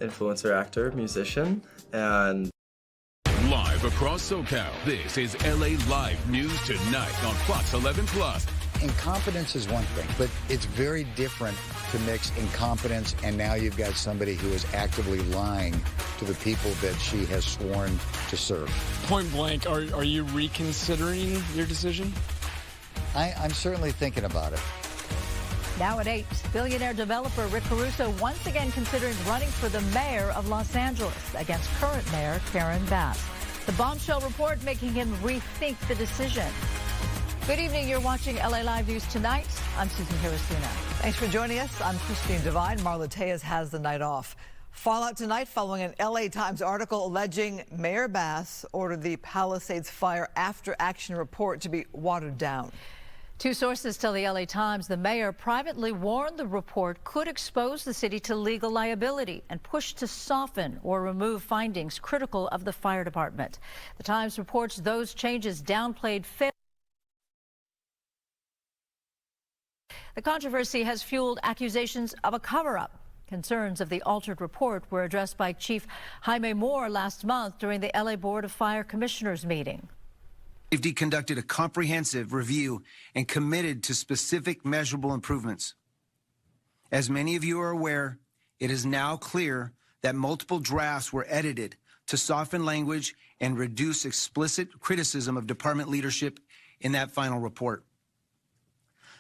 influencer, actor, musician, and live across SoCal, this is LA Live News Tonight on Fox 11 Plus. Incompetence is one thing, but it's very different to mix incompetence and now you've got somebody who is actively lying to the people that she has sworn to serve. Point blank, are you reconsidering your decision? I'm certainly thinking about it. Now at 8, billionaire developer Rick Caruso once again considering running for the mayor of Los Angeles against current mayor Karen Bass. The bombshell report making him rethink the decision. Good evening. You're watching LA Live News Tonight. I'm Susan Hirosuna. Thanks for joining us. I'm Christine Devine. Marla Tejas has the night off. Fallout tonight following an LA Times article alleging Mayor Bass ordered the Palisades Fire After Action report to be watered down. Two sources tell the LA Times the mayor privately warned the report could expose the city to legal liability and push to soften or remove findings critical of the fire department. The Times reports those changes downplayed failure. The controversy has fueled accusations of a cover-up. Concerns of the altered report were addressed by Chief Jaime Moore last month during the LA Board of Fire Commissioners meeting. Safety conducted a comprehensive review and committed to specific measurable improvements. As many of you are aware, it is now clear that multiple drafts were edited to soften language and reduce explicit criticism of department leadership in that final report.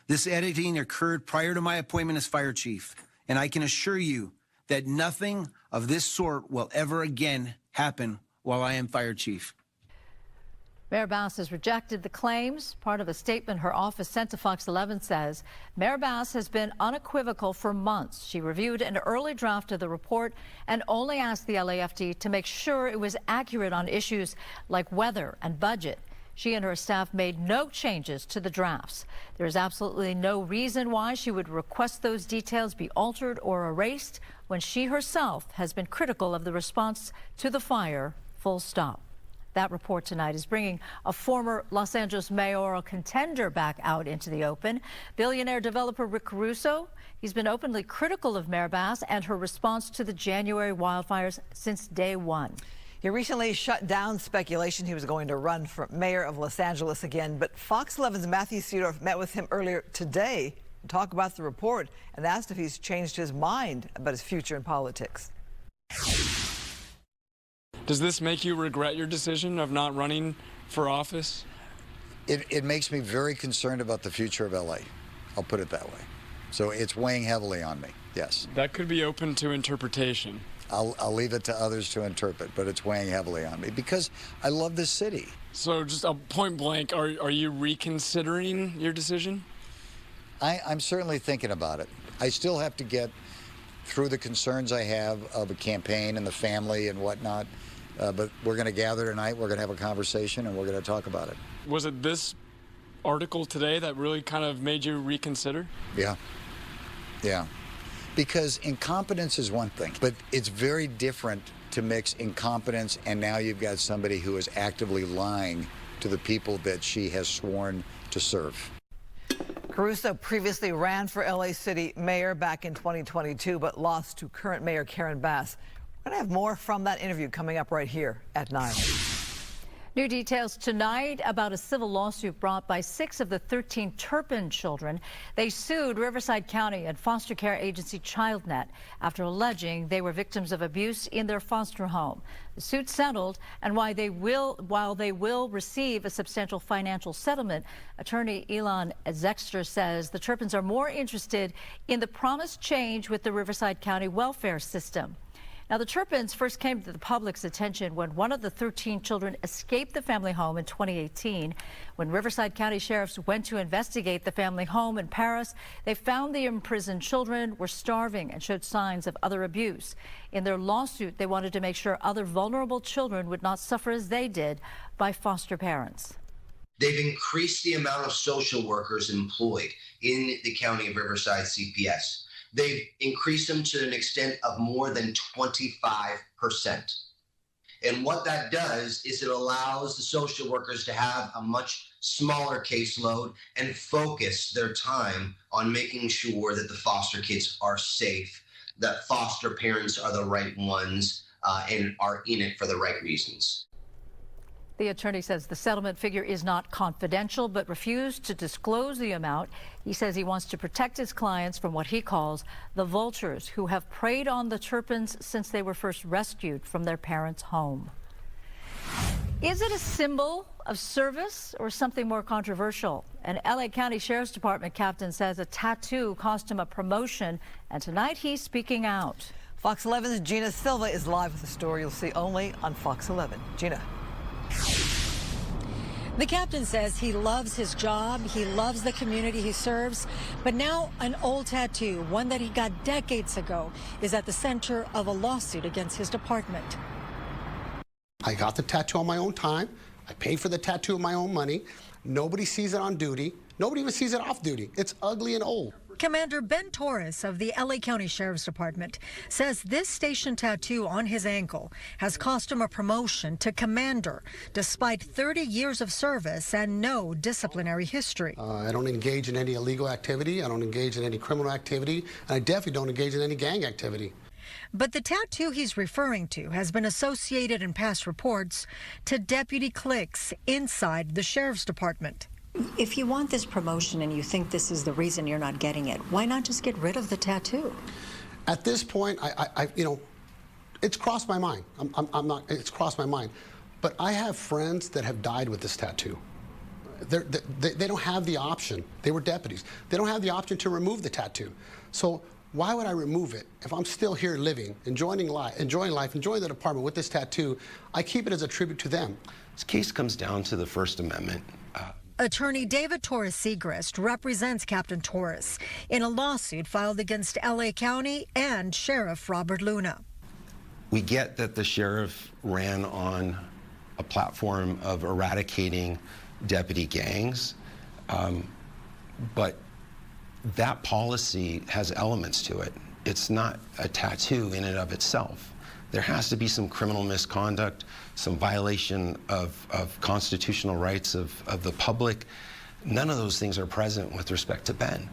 This editing occurred prior to my appointment as fire chief, and I can assure you that nothing of this sort will ever again happen while I am fire chief. Mayor Bass has rejected the claims. Part of a statement her office sent to Fox 11 says, Mayor Bass has been unequivocal for months. She reviewed an early draft of the report and only asked the LAFD to make sure it was accurate on issues like weather and budget. She and her staff made no changes to the drafts. There is absolutely no reason why she would request those details be altered or erased when she herself has been critical of the response to the fire, full stop. That report tonight is bringing a former Los Angeles mayoral contender back out into the open. Billionaire developer Rick Caruso, he's been openly critical of Mayor Bass and her response to the January wildfires since day one. He recently shut down speculation he was going to run for mayor of Los Angeles again, but Fox 11's Matthew Seedorf met with him earlier today to talk about the report and asked if he's changed his mind about his future in politics. Does this make you regret your decision of not running for office? It makes me very concerned about the future of LA. I'll put it that way. So it's weighing heavily on me, yes. That could be open to interpretation. I'll leave it to others to interpret, but it's weighing heavily on me because I love this city. So just a point blank, are you reconsidering your decision? I'm certainly thinking about it. I still have to get through the concerns I have of a campaign and the family and whatnot. But we're going to gather tonight, we're going to have a conversation, and we're going to talk about it. Was it this article today that really kind of made you reconsider? Yeah. Because incompetence is one thing, but it's very different to mix incompetence and now you've got somebody who is actively lying to the people that she has sworn to serve. Caruso previously ran for LA City mayor back in 2022, but lost to current mayor Karen Bass. We're going to have more from that interview coming up right here at 9. New details tonight about a civil lawsuit brought by 6 of the 13 Turpin children. They sued Riverside County and foster care agency ChildNet after alleging they were victims of abuse in their foster home. The suit settled, and while they will receive a substantial financial settlement, attorney Elon Zexter says the Turpins are more interested in the promised change with the Riverside County welfare system. Now, the Turpins first came to the public's attention when one of the 13 children escaped the family home in 2018. When Riverside County sheriffs went to investigate the family home in Paris, they found the imprisoned children were starving and showed signs of other abuse. In their lawsuit, they wanted to make sure other vulnerable children would not suffer as they did by foster parents. They've increased the amount of social workers employed in the county of Riverside CPS. They've increased them to an extent of more than 25%. And what that does is it allows the social workers to have a much smaller caseload and focus their time on making sure that the foster kids are safe, that foster parents are the right ones and are in it for the right reasons. The attorney says the settlement figure is not confidential, but refused to disclose the amount. He says he wants to protect his clients from what he calls the vultures who have preyed on the Turpins since they were first rescued from their parents' home. Is it a symbol of service or something more controversial? An LA County Sheriff's Department captain says a tattoo cost him a promotion, and tonight he's speaking out. Fox 11's Gina Silva is live with the story you'll see only on Fox 11. Gina. The captain says he loves his job, he loves the community he serves, but now an old tattoo, one that he got decades ago, is at the center of a lawsuit against his department. I got the tattoo on my own time. I paid for the tattoo with my own money. Nobody sees it on duty. Nobody even sees it off duty. It's ugly and old. Commander Ben Torres of the LA County Sheriff's Department says this station tattoo on his ankle has cost him a promotion to commander, despite 30 years of service and no disciplinary history. I don't engage in any illegal activity. I don't engage in any criminal activity. And I definitely don't engage in any gang activity. But the tattoo he's referring to has been associated in past reports to deputy cliques inside the Sheriff's Department. If you want this promotion and you think this is the reason you're not getting it, why not just get rid of the tattoo? At this point, it's crossed my mind. It's crossed my mind. But I have friends that have died with this tattoo. They don't have the option. They were deputies. They don't have the option to remove the tattoo. So why would I remove it if I'm still here living, enjoying life, enjoying the department with this tattoo? I keep it as a tribute to them. This case comes down to the First Amendment. Attorney David Torres Segrist represents Captain Torres in a lawsuit filed against LA County and Sheriff Robert Luna. We get that the sheriff ran on a platform of eradicating deputy gangs, but that policy has elements to it. It's not a tattoo in and of itself. There has to be some criminal misconduct, some violation of constitutional rights of the public. None of those things are present with respect to Ben.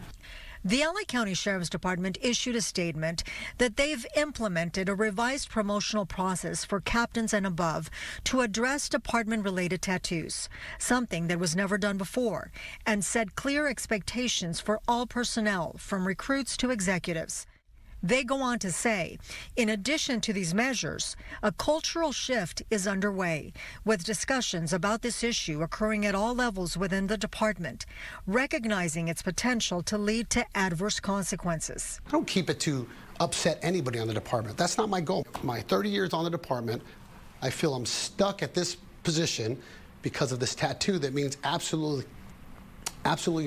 The LA County Sheriff's Department issued a statement that they've implemented a revised promotional process for captains and above to address department-related tattoos, something that was never done before, and set clear expectations for all personnel, from recruits to executives. They go on to say, in addition to these measures, a cultural shift is underway, with discussions about this issue occurring at all levels within the department, recognizing its potential to lead to adverse consequences. I don't keep it to upset anybody on the department. That's not my goal. My 30 years on the department, I feel I'm stuck at this position because of this tattoo that means absolutely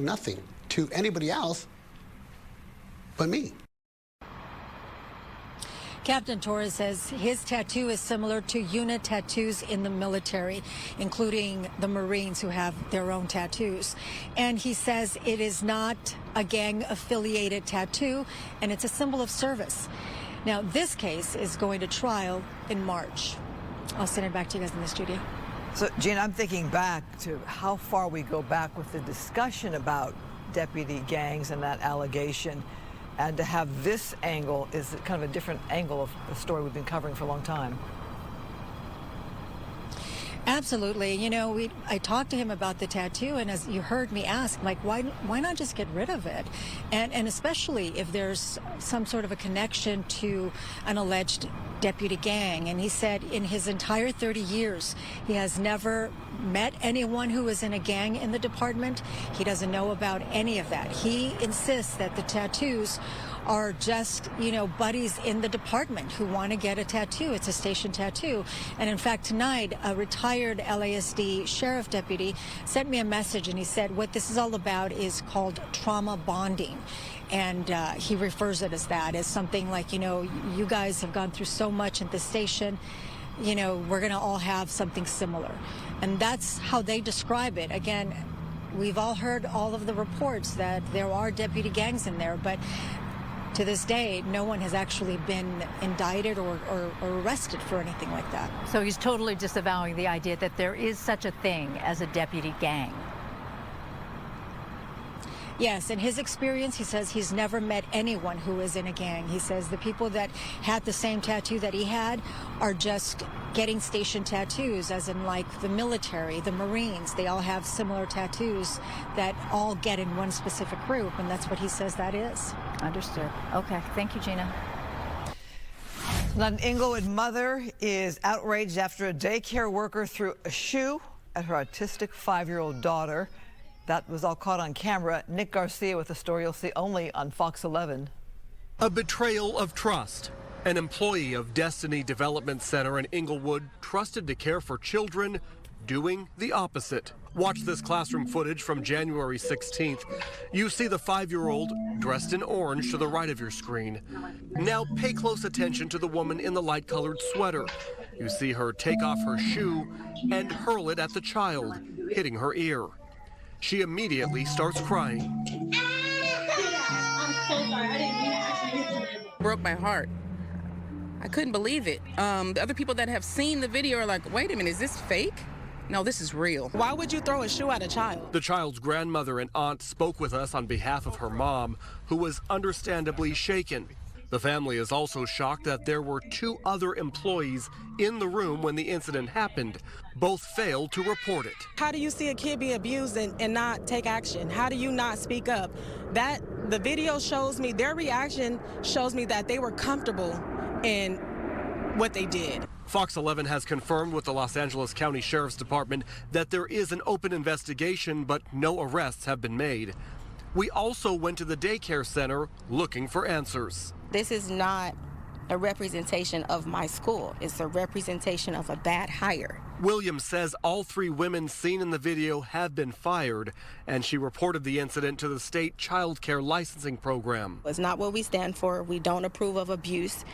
nothing to anybody else but me. Captain Torres says his tattoo is similar to unit tattoos in the military, including the Marines who have their own tattoos. And he says it is not a gang-affiliated tattoo, and it's a symbol of service. Now, this case is going to trial in March. I'll send it back to you guys in the studio. So, Gina, I'm thinking back to how far we go back with the discussion about deputy gangs and that allegation. And to have this angle is kind of a different angle of the story we've been covering for a long time. Absolutely. You know, I talked to him about the tattoo, and as you heard me ask, like, why not just get rid of it? And especially if there's some sort of a connection to an alleged deputy gang. And he said in his entire 30 years, he has never met anyone who was in a gang in the department. He doesn't know about any of that. He insists that the tattoos are just, you know, buddies in the department who want to get a tattoo. It's a station tattoo. And in fact, tonight, a retired LASD sheriff deputy sent me a message, and he said what this is all about is called trauma bonding. And he refers it as that, as something like, you know, you guys have gone through so much at the station, you know, we're going to all have something similar. And that's how they describe it. Again, we've all heard all of the reports that there are deputy gangs in there, but to this day, no one has actually been indicted or arrested for anything like that. So he's totally disavowing the idea that there is such a thing as a deputy gang. Yes, in his experience, he says he's never met anyone who is in a gang. He says the people that had the same tattoo that he had are just getting station tattoos, as in like the military, the Marines. They all have similar tattoos that all get in one specific group, and that's what he says that is. Understood. Okay. Thank you, Gina. An Inglewood mother is outraged after a daycare worker threw a shoe at her autistic 5-year-old daughter. That was all caught on camera. Nick Garcia with the story you'll see only on Fox 11. A betrayal of trust. An employee of Destiny Development Center in Inglewood, trusted to care for children, doing the opposite. Watch this classroom footage from January 16th. You see the 5-year-old dressed in orange to the right of your screen. Now pay close attention to the woman in the light-colored sweater. You see her take off her shoe and hurl it at the child, hitting her ear. She immediately starts crying. I'm so sorry. I didn't mean to actually hit you. Broke my heart. I couldn't believe it. The other people that have seen the video are like, wait a minute, is this fake? No, this is real. Why would you throw a shoe at a child? The child's grandmother and aunt spoke with us on behalf of her mom, who was understandably shaken. The family is also shocked that there were 2 other employees in the room when the incident happened. Both failed to report it. How do you see a kid be abused and not take action? How do you not speak up? The video shows me, their reaction shows me that they were comfortable in what they did. Fox 11 has confirmed with the Los Angeles County Sheriff's Department that there is an open investigation, but no arrests have been made. We also went to the daycare center looking for answers. This is not a representation of my school. It's a representation of a bad hire. Williams says all 3 women seen in the video have been fired, and she reported the incident to the state child care licensing program. It's not what we stand for. We don't approve of abuse.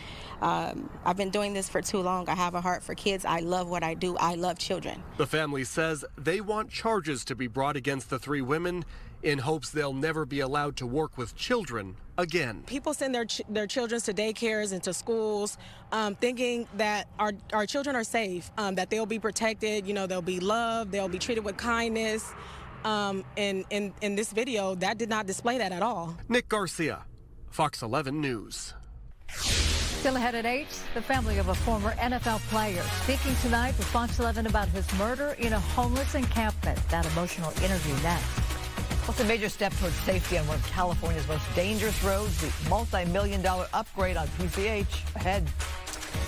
I've been doing this for too long. I have a heart for kids. I love what I do. I love children. The family says they want charges to be brought against the 3 women in hopes they'll never be allowed to work with children again. People send their children to daycares and to schools thinking that our children are safe, that they'll be protected, they'll be loved, they'll be treated with kindness. In this video, that did not display that at all. Nick Garcia, Fox 11 News. Still ahead at 8, the family of a former NFL player speaking tonight with Fox 11 about his murder in a homeless encampment. That emotional interview next. What's a major step towards safety on one of California's most dangerous roads? The multi-million-dollar upgrade on PCH ahead.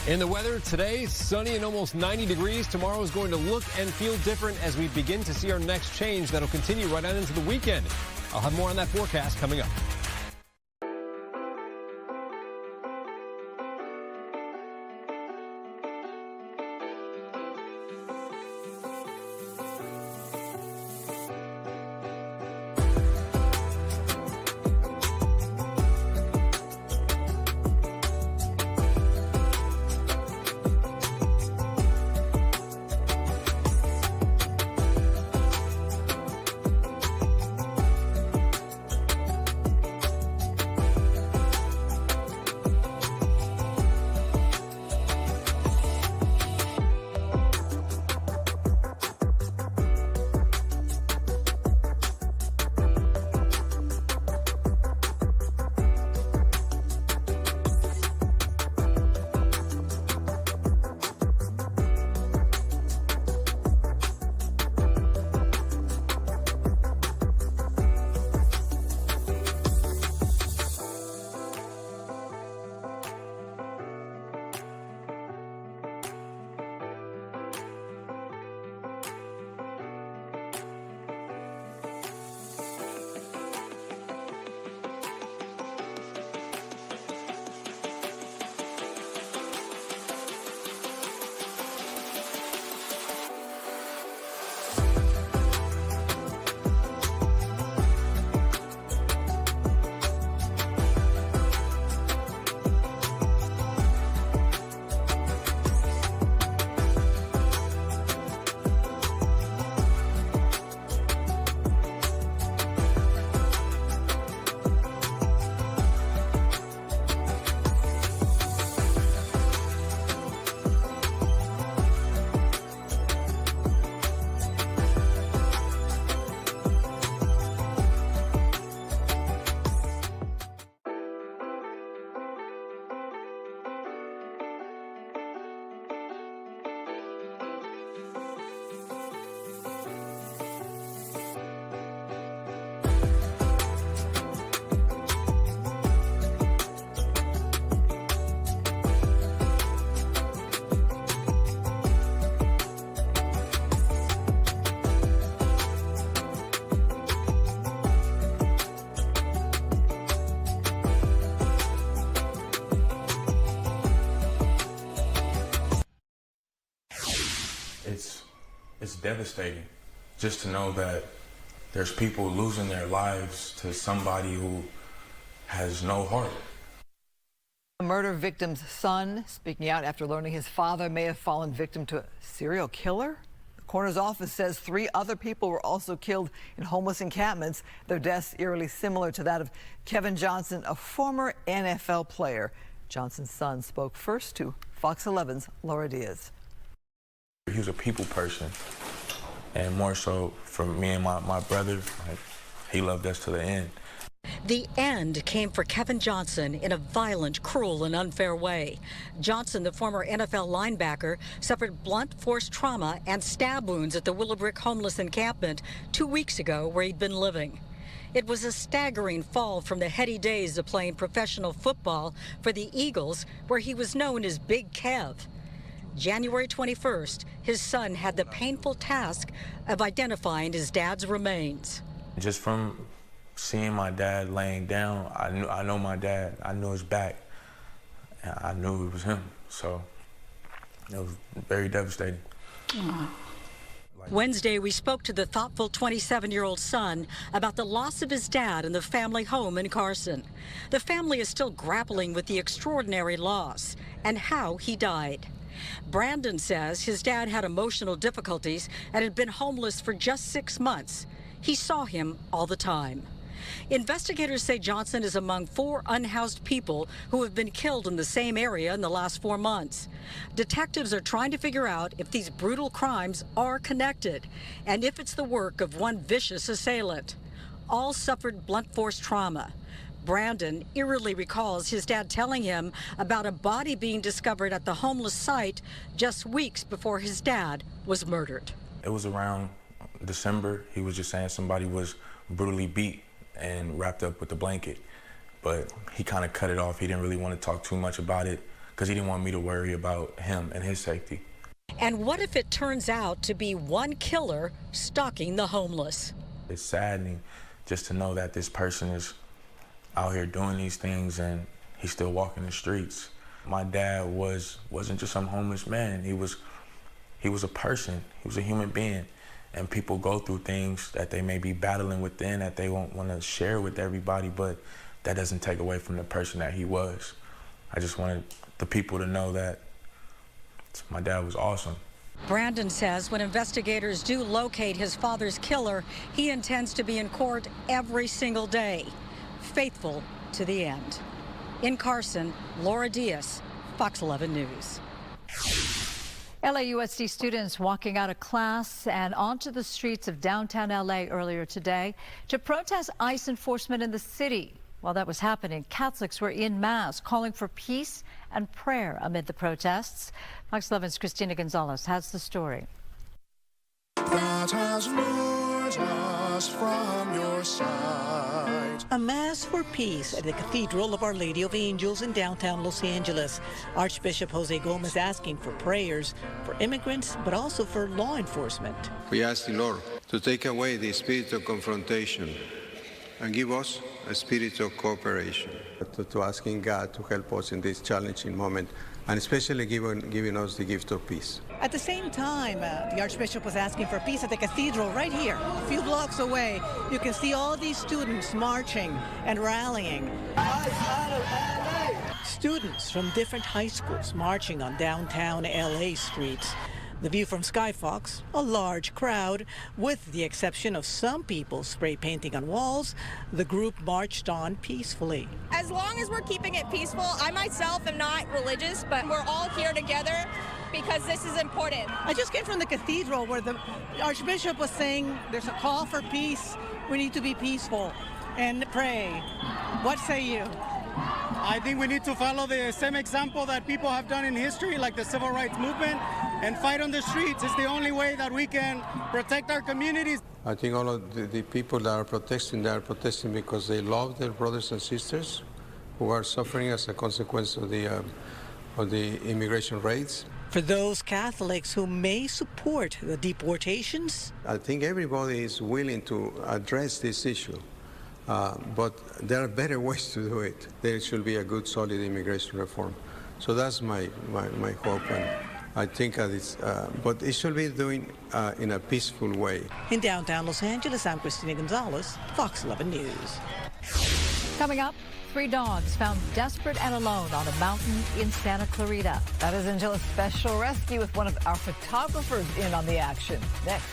In the weather today, sunny and almost 90 degrees. Tomorrow is going to look and feel different as we begin to see our next change that'll continue right on into the weekend. I'll have more on that forecast coming up. it's devastating just to know that there's people losing their lives to somebody who has no heart. A murder victim's son speaking out after learning his father may have fallen victim to a serial killer. The coroner's office says 3 other people were also killed in homeless encampments, their deaths eerily similar to that of Kevin Johnson, a former NFL player. Johnson's son spoke first to Fox 11's Laura Diaz. He was a people person, and more so for me and my brother, he loved us to the end. The end came for Kevin Johnson in a violent, cruel, and unfair way. Johnson, the former NFL linebacker, suffered blunt force trauma and stab wounds at the Willowbrook homeless encampment 2 weeks ago where he'd been living. It was a staggering fall from the heady days of playing professional football for the Eagles, where he was known as Big Kev. January 21st, his son had the painful task of identifying his dad's remains. Just from seeing my dad laying down, I know my dad. I knew his back. And I knew it was him. So it was very devastating. Wednesday, we spoke to the thoughtful 27-year-old son about the loss of his dad in the family home in Carson. The family is still grappling with the extraordinary loss and how he died. Brandon says his dad had emotional difficulties and had been homeless for just 6 months. He saw him all the time. Investigators say Johnson is among 4 unhoused people who have been killed in the same area in the last 4 months. Detectives are trying to figure out if these brutal crimes are connected and if it's the work of one vicious assailant. All suffered blunt force trauma. Brandon eerily recalls his dad telling him about a body being discovered at the homeless site just weeks before his dad was murdered. It was around December. He was just saying somebody was brutally beat and wrapped up with a blanket, but he kind of cut it off. He didn't really want to talk too much about it because he didn't want me to worry about him and his safety. And what if it turns out to be one killer stalking the homeless? It's saddening just to know that this person is out here doing these things and he's still walking the streets. My dad wasn't just some homeless man. He was a person. He was a human being. And people go through things that they may be battling within that they won't want to share with everybody, but that doesn't take away from the person that he was. I just wanted the people to know that my dad was awesome. Brandon says when investigators do locate his father's killer, he intends to be in court every single day, faithful to the end. In Carson, Laura Diaz, Fox 11 News. LAUSD students walking out of class and onto the streets of downtown LA earlier today to protest ICE enforcement in the city. While that was happening, Catholics were en masse calling for peace and prayer amid the protests. Fox 11's Christina Gonzalez has the story. That has lured us from your side. A Mass for Peace at the Cathedral of Our Lady of Angels in downtown Los Angeles. Archbishop Jose Gomez asking for prayers for immigrants, but also for law enforcement. We ask the Lord to take away the spirit of confrontation and give us a spirit of cooperation. To asking God to help us in this challenging moment, and especially giving us the gift of peace. At the same time, the Archbishop was asking for peace at the cathedral right here, a few blocks away. You can see all these students marching and rallying. Students from different high schools marching on downtown LA streets. The view from Skyfox, a large crowd. With the exception of some people spray painting on walls, the group marched on peacefully. As long as we're keeping it peaceful, I myself am not religious, but we're all here together because this is important. I just came from the cathedral where the Archbishop was saying there's a call for peace. We need to be peaceful and pray. What say you? I think we need to follow the same example that people have done in history, like the civil rights movement, and fight on the streets. It's the only way that we can protect our communities. I think all of the people that are protesting because they love their brothers and sisters who are suffering as a consequence of the immigration raids. For those Catholics who may support the deportations, I think everybody is willing to address this issue. But there are better ways to do it. There should be a good, solid immigration reform. So that's my hope. I think but it should be doing in a peaceful way. In downtown Los Angeles, I'm Christina Gonzalez, Fox 11 News. Coming up, 3 dogs found desperate and alone on a mountain in Santa Clarita. That is Angela's special rescue with one of our photographers in on the action. Next.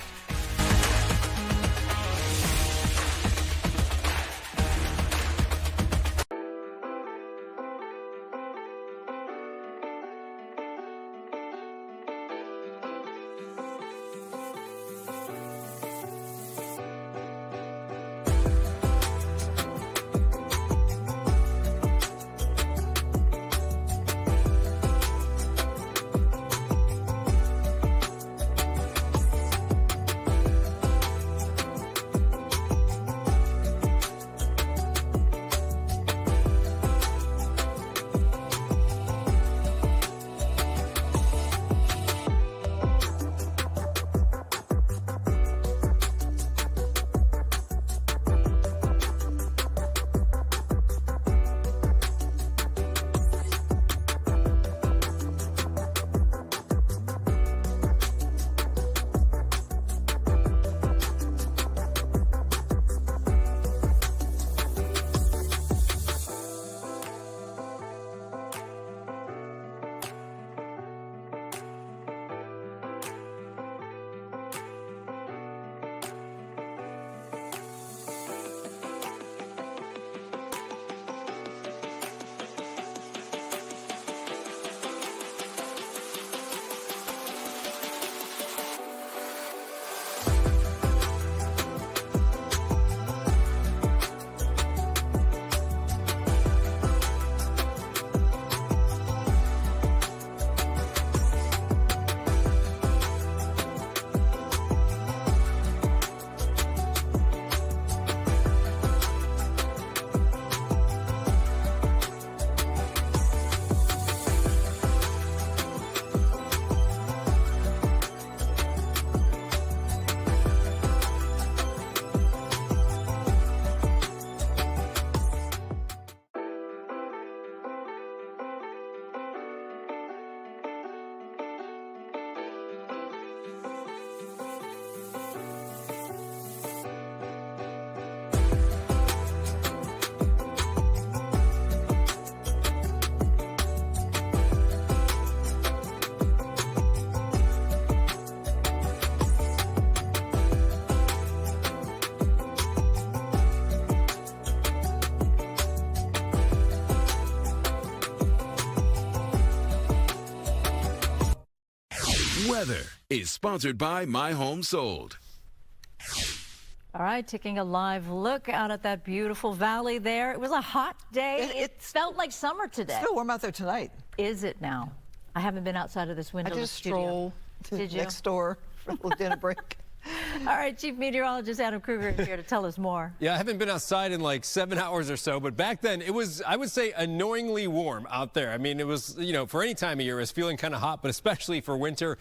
Weather is sponsored by My Home Sold. All right, taking a live look out at that beautiful valley there. It was a hot day. It felt like summer today. It's still warm out there tonight. Is it now? I haven't been outside of this window. I just stroll Did you? next door for a little dinner break. All right, Chief Meteorologist Adam Kruger is here to tell us more. Yeah, I haven't been outside in like 7 hours or so, but back then it was, I would say, annoyingly warm out there. I mean, it was, you know, for any time of year, it was feeling kind of hot, but especially for winter.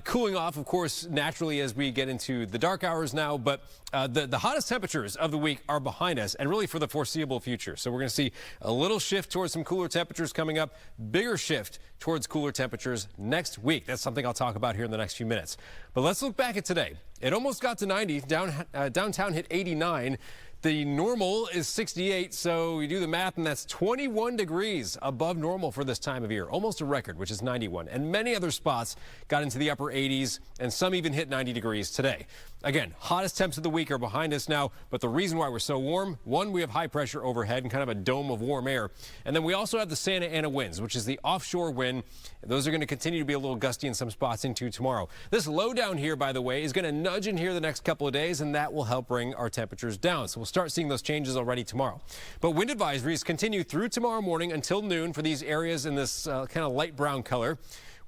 Cooling off, of course, naturally as we get into the dark hours now, but the hottest temperatures of the week are behind us and really for the foreseeable future. So we're going to see a little shift towards some cooler temperatures coming up, bigger shift towards cooler temperatures next week. That's something I'll talk about here in the next few minutes. But let's look back at today. It almost got to 90. Downtown hit 89. The normal is 68, so you do the math, and that's 21 degrees above normal for this time of year. Almost a record, which is 91. And many other spots got into the upper 80s, and some even hit 90 degrees today. Again, hottest temps of the week are behind us now, but the reason why we're so warm, one, we have high pressure overhead and kind of a dome of warm air. And then we also have the Santa Ana winds, which is the offshore wind. Those are going to continue to be a little gusty in some spots into tomorrow. This low down here, by the way, is going to nudge in here the next couple of days, and that will help bring our temperatures down. So we'll start seeing those changes already tomorrow. But wind advisories continue through tomorrow morning until noon for these areas in this kind of light brown color.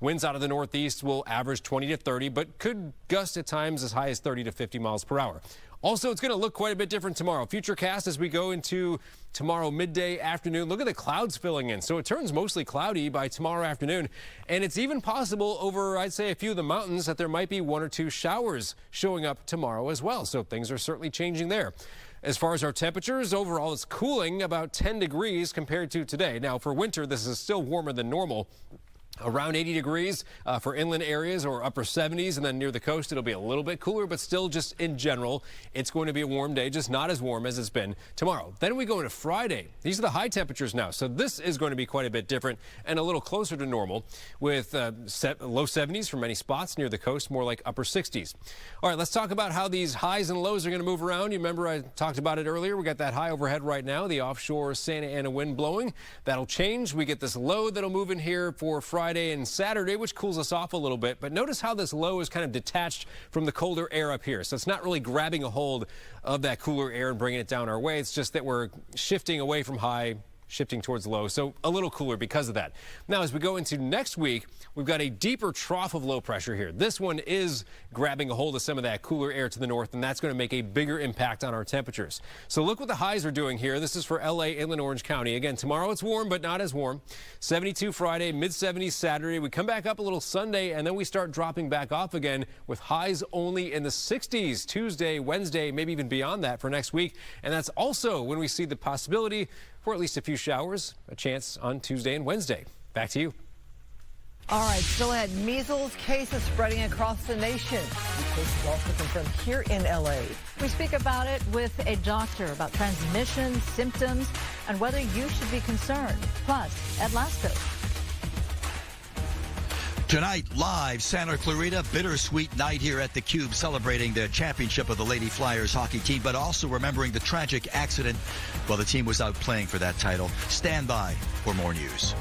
Winds out of the northeast will average 20 to 30, but could gust at times as high as 30 to 50 miles per hour. Also, it's going to look quite a bit different tomorrow. Futurecast as we go into tomorrow midday afternoon. Look at the clouds filling in. So it turns mostly cloudy by tomorrow afternoon. And it's even possible over, I'd say, a few of the mountains that there might be 1 or 2 showers showing up tomorrow as well. So things are certainly changing there. As far as our temperatures, overall, it's cooling about 10 degrees compared to today. Now, for winter, this is still warmer than normal. Around 80 degrees for inland areas or upper 70s, and then near the coast it'll be a little bit cooler, but still just in general it's going to be a warm day, just not as warm as it's been tomorrow. Then we go into Friday. These are the high temperatures now, so this is going to be quite a bit different and a little closer to normal with low 70s for many spots near the coast, more like upper 60s. All right, let's talk about how these highs and lows are going to move around. You remember I talked about it earlier. We got that high overhead right now, the offshore Santa Ana wind blowing. That'll change. We get this low that'll move in here for Friday and Saturday, which cools us off a little bit. But notice how this low is kind of detached from the colder air up here. So it's not really grabbing a hold of that cooler air and bringing it down our way. It's just that we're shifting away from high, shifting towards low, so a little cooler because of that. Now, as we go into next week, we've got a deeper trough of low pressure here. This one is grabbing a hold of some of that cooler air to the north, and that's going to make a bigger impact on our temperatures. So look what the highs are doing here. This is for LA, Inland Orange County. Again, tomorrow it's warm, but not as warm. 72 Friday, mid-70s Saturday. We come back up a little Sunday, and then we start dropping back off again with highs only in the 60s Tuesday, Wednesday, maybe even beyond that for next week. And that's also when we see the possibility for at least a few showers, a chance on Tuesday and Wednesday. Back to you. All right, still ahead, measles cases spreading across the nation. The case is also confirmed here in L.A. We speak about it with a doctor about transmission, symptoms, and whether you should be concerned. Plus, at LASD. Tonight, live, Santa Clarita, bittersweet night here at the Cube, celebrating the championship of the Lady Flyers hockey team, but also remembering the tragic accident while the team was out playing for that title. Stand by for more news.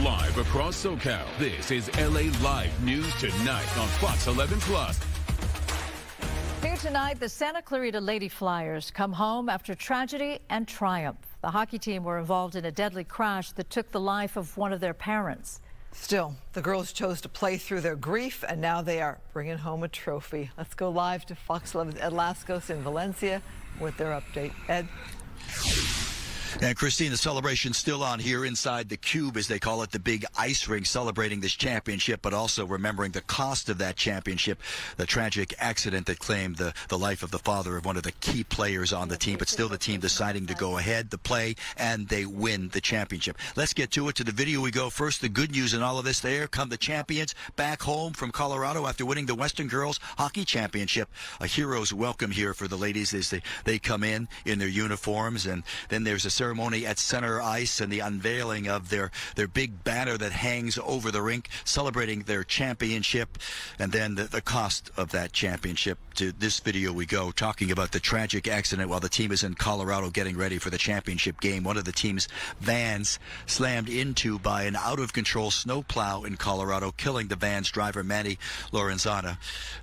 Live across SoCal, this is LA Live News Tonight on Fox 11 Plus. New tonight, the Santa Clarita Lady Flyers come home after tragedy and triumph. The hockey team were involved in a deadly crash that took the life of one of their parents. Still, the girls chose to play through their grief, and now they are bringing home a trophy. Let's go live to Fox 11's Ed Lascos in Valencia with their update. Ed? And Christine, the celebration's still on here inside the Cube, as they call it, the big ice rink, celebrating this championship, but also remembering the cost of that championship, the tragic accident that claimed the life of the father of one of the key players on the team, but still the team deciding to go ahead, to play, and they win the championship. Let's get to it. To the video we go first. The good news in all of this, there come the champions back home from Colorado after winning the Western Girls Hockey Championship. A hero's welcome here for the ladies as they come in their uniforms, and then there's a ceremony at center ice and the unveiling of their big banner that hangs over the rink celebrating their championship, and then the cost of that championship. To this video we go, talking about the tragic accident while the team is in Colorado getting ready for the championship game. One of the team's vans slammed into by an out-of-control snowplow in Colorado, killing the van's driver, Manny Lorenzana,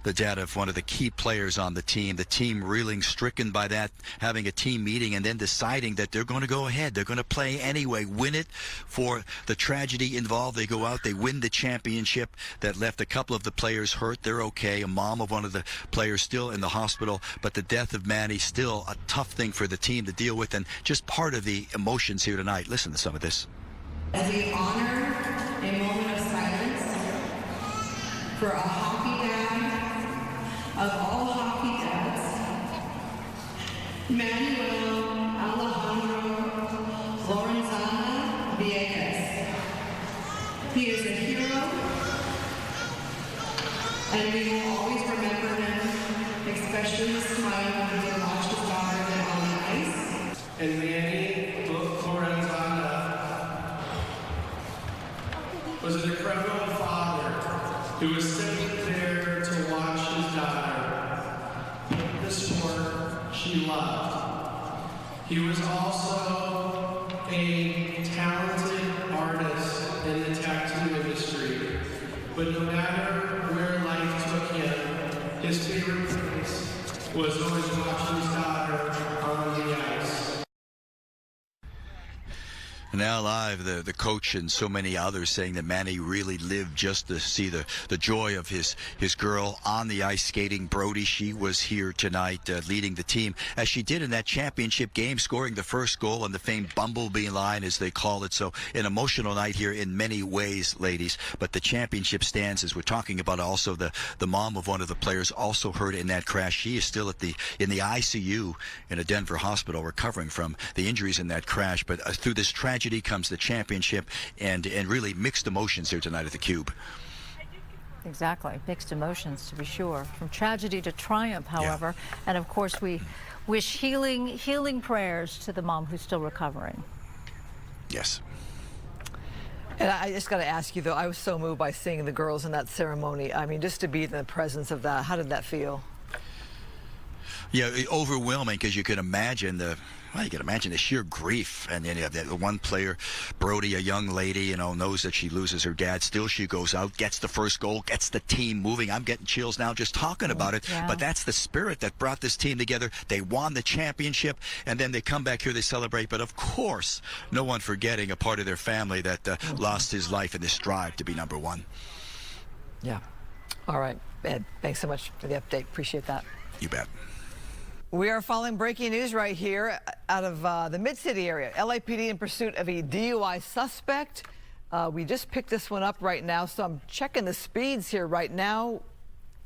the dad of one of the key players on the team. The team reeling, stricken by that, having a team meeting and then deciding that they're going to go ahead. They're going to play anyway, win it for the tragedy involved. They go out, they win the championship that left a couple of the players hurt. They're okay. A mom of one of the players still in the hospital, but the death of Manny still a tough thing for the team to deal with, and just part of the emotions here tonight. Listen to some of this. As we honor a moment of silence for a hockey dad of all hockey dads, Manuel Lorenzana Villegas. He is a hero, and we will always remember him, especially the smile when he watched his daughter get on the ice. And Manny Lorenzana was an incredible father who was sitting there to watch his daughter play the sport she loved. He was also a talented artist in the tattoo industry, but no matter where life took him, his favorite place was always watching his daughter on the ice. Now live, the coach and so many others saying that Manny really lived just to see the joy of his girl on the ice skating. Brody, she was here tonight leading the team, as she did in that championship game, scoring the first goal on the famed Bumblebee line, as they call it. So an emotional night here in many ways, ladies. But the championship stands, as we're talking about. Also, the mom of one of the players also hurt in that crash. She is still in the ICU in a Denver hospital recovering from the injuries in that crash. But through this tragedy comes the championship, and really mixed emotions here tonight at the Cube. Exactly, mixed emotions to be sure. From tragedy to triumph, however, and of course we wish healing prayers to the mom who's still recovering. Yes. And I just got to ask you, though, I was so moved by seeing the girls in that ceremony. I mean, just to be in the presence of that, how did that feel? Yeah, overwhelming, because you can imagine the sheer grief. And then you have that one player, Brody, a young lady, knows that she loses her dad. Still, she goes out, gets the first goal, gets the team moving. I'm getting chills now just talking about it. Yeah. But that's the spirit that brought this team together. They won the championship, and then they come back here, they celebrate. But of course, no one forgetting a part of their family that lost his life in this drive to be number one. Yeah. All right, Ed, thanks so much for the update. Appreciate that. You bet. We are following breaking news right here out of the Mid-City area. LAPD in pursuit of a DUI suspect. We just picked this one up right now, so I'm checking the speeds here right now.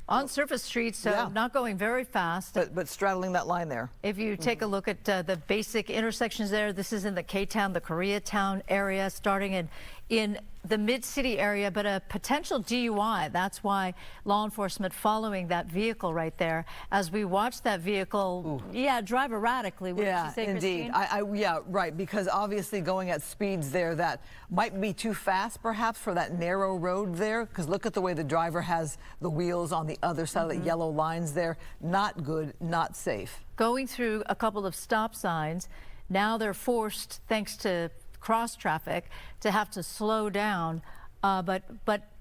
On surface streets, so not going very fast. But straddling that line there. If you take a look at the basic intersections there, this is in the K-Town, the Koreatown area, starting in the Mid-City area, but a potential DUI. That's why law enforcement following that vehicle right there. As we watch that vehicle, drive erratically. Yeah, indeed. Yeah, right, because obviously going at speeds there that might be too fast, perhaps, for that narrow road there, because look at the way the driver has the wheels on the other side of the yellow lines there. Not good, not safe. Going through a couple of stop signs, now they're forced, thanks to cross traffic, to have to slow down, but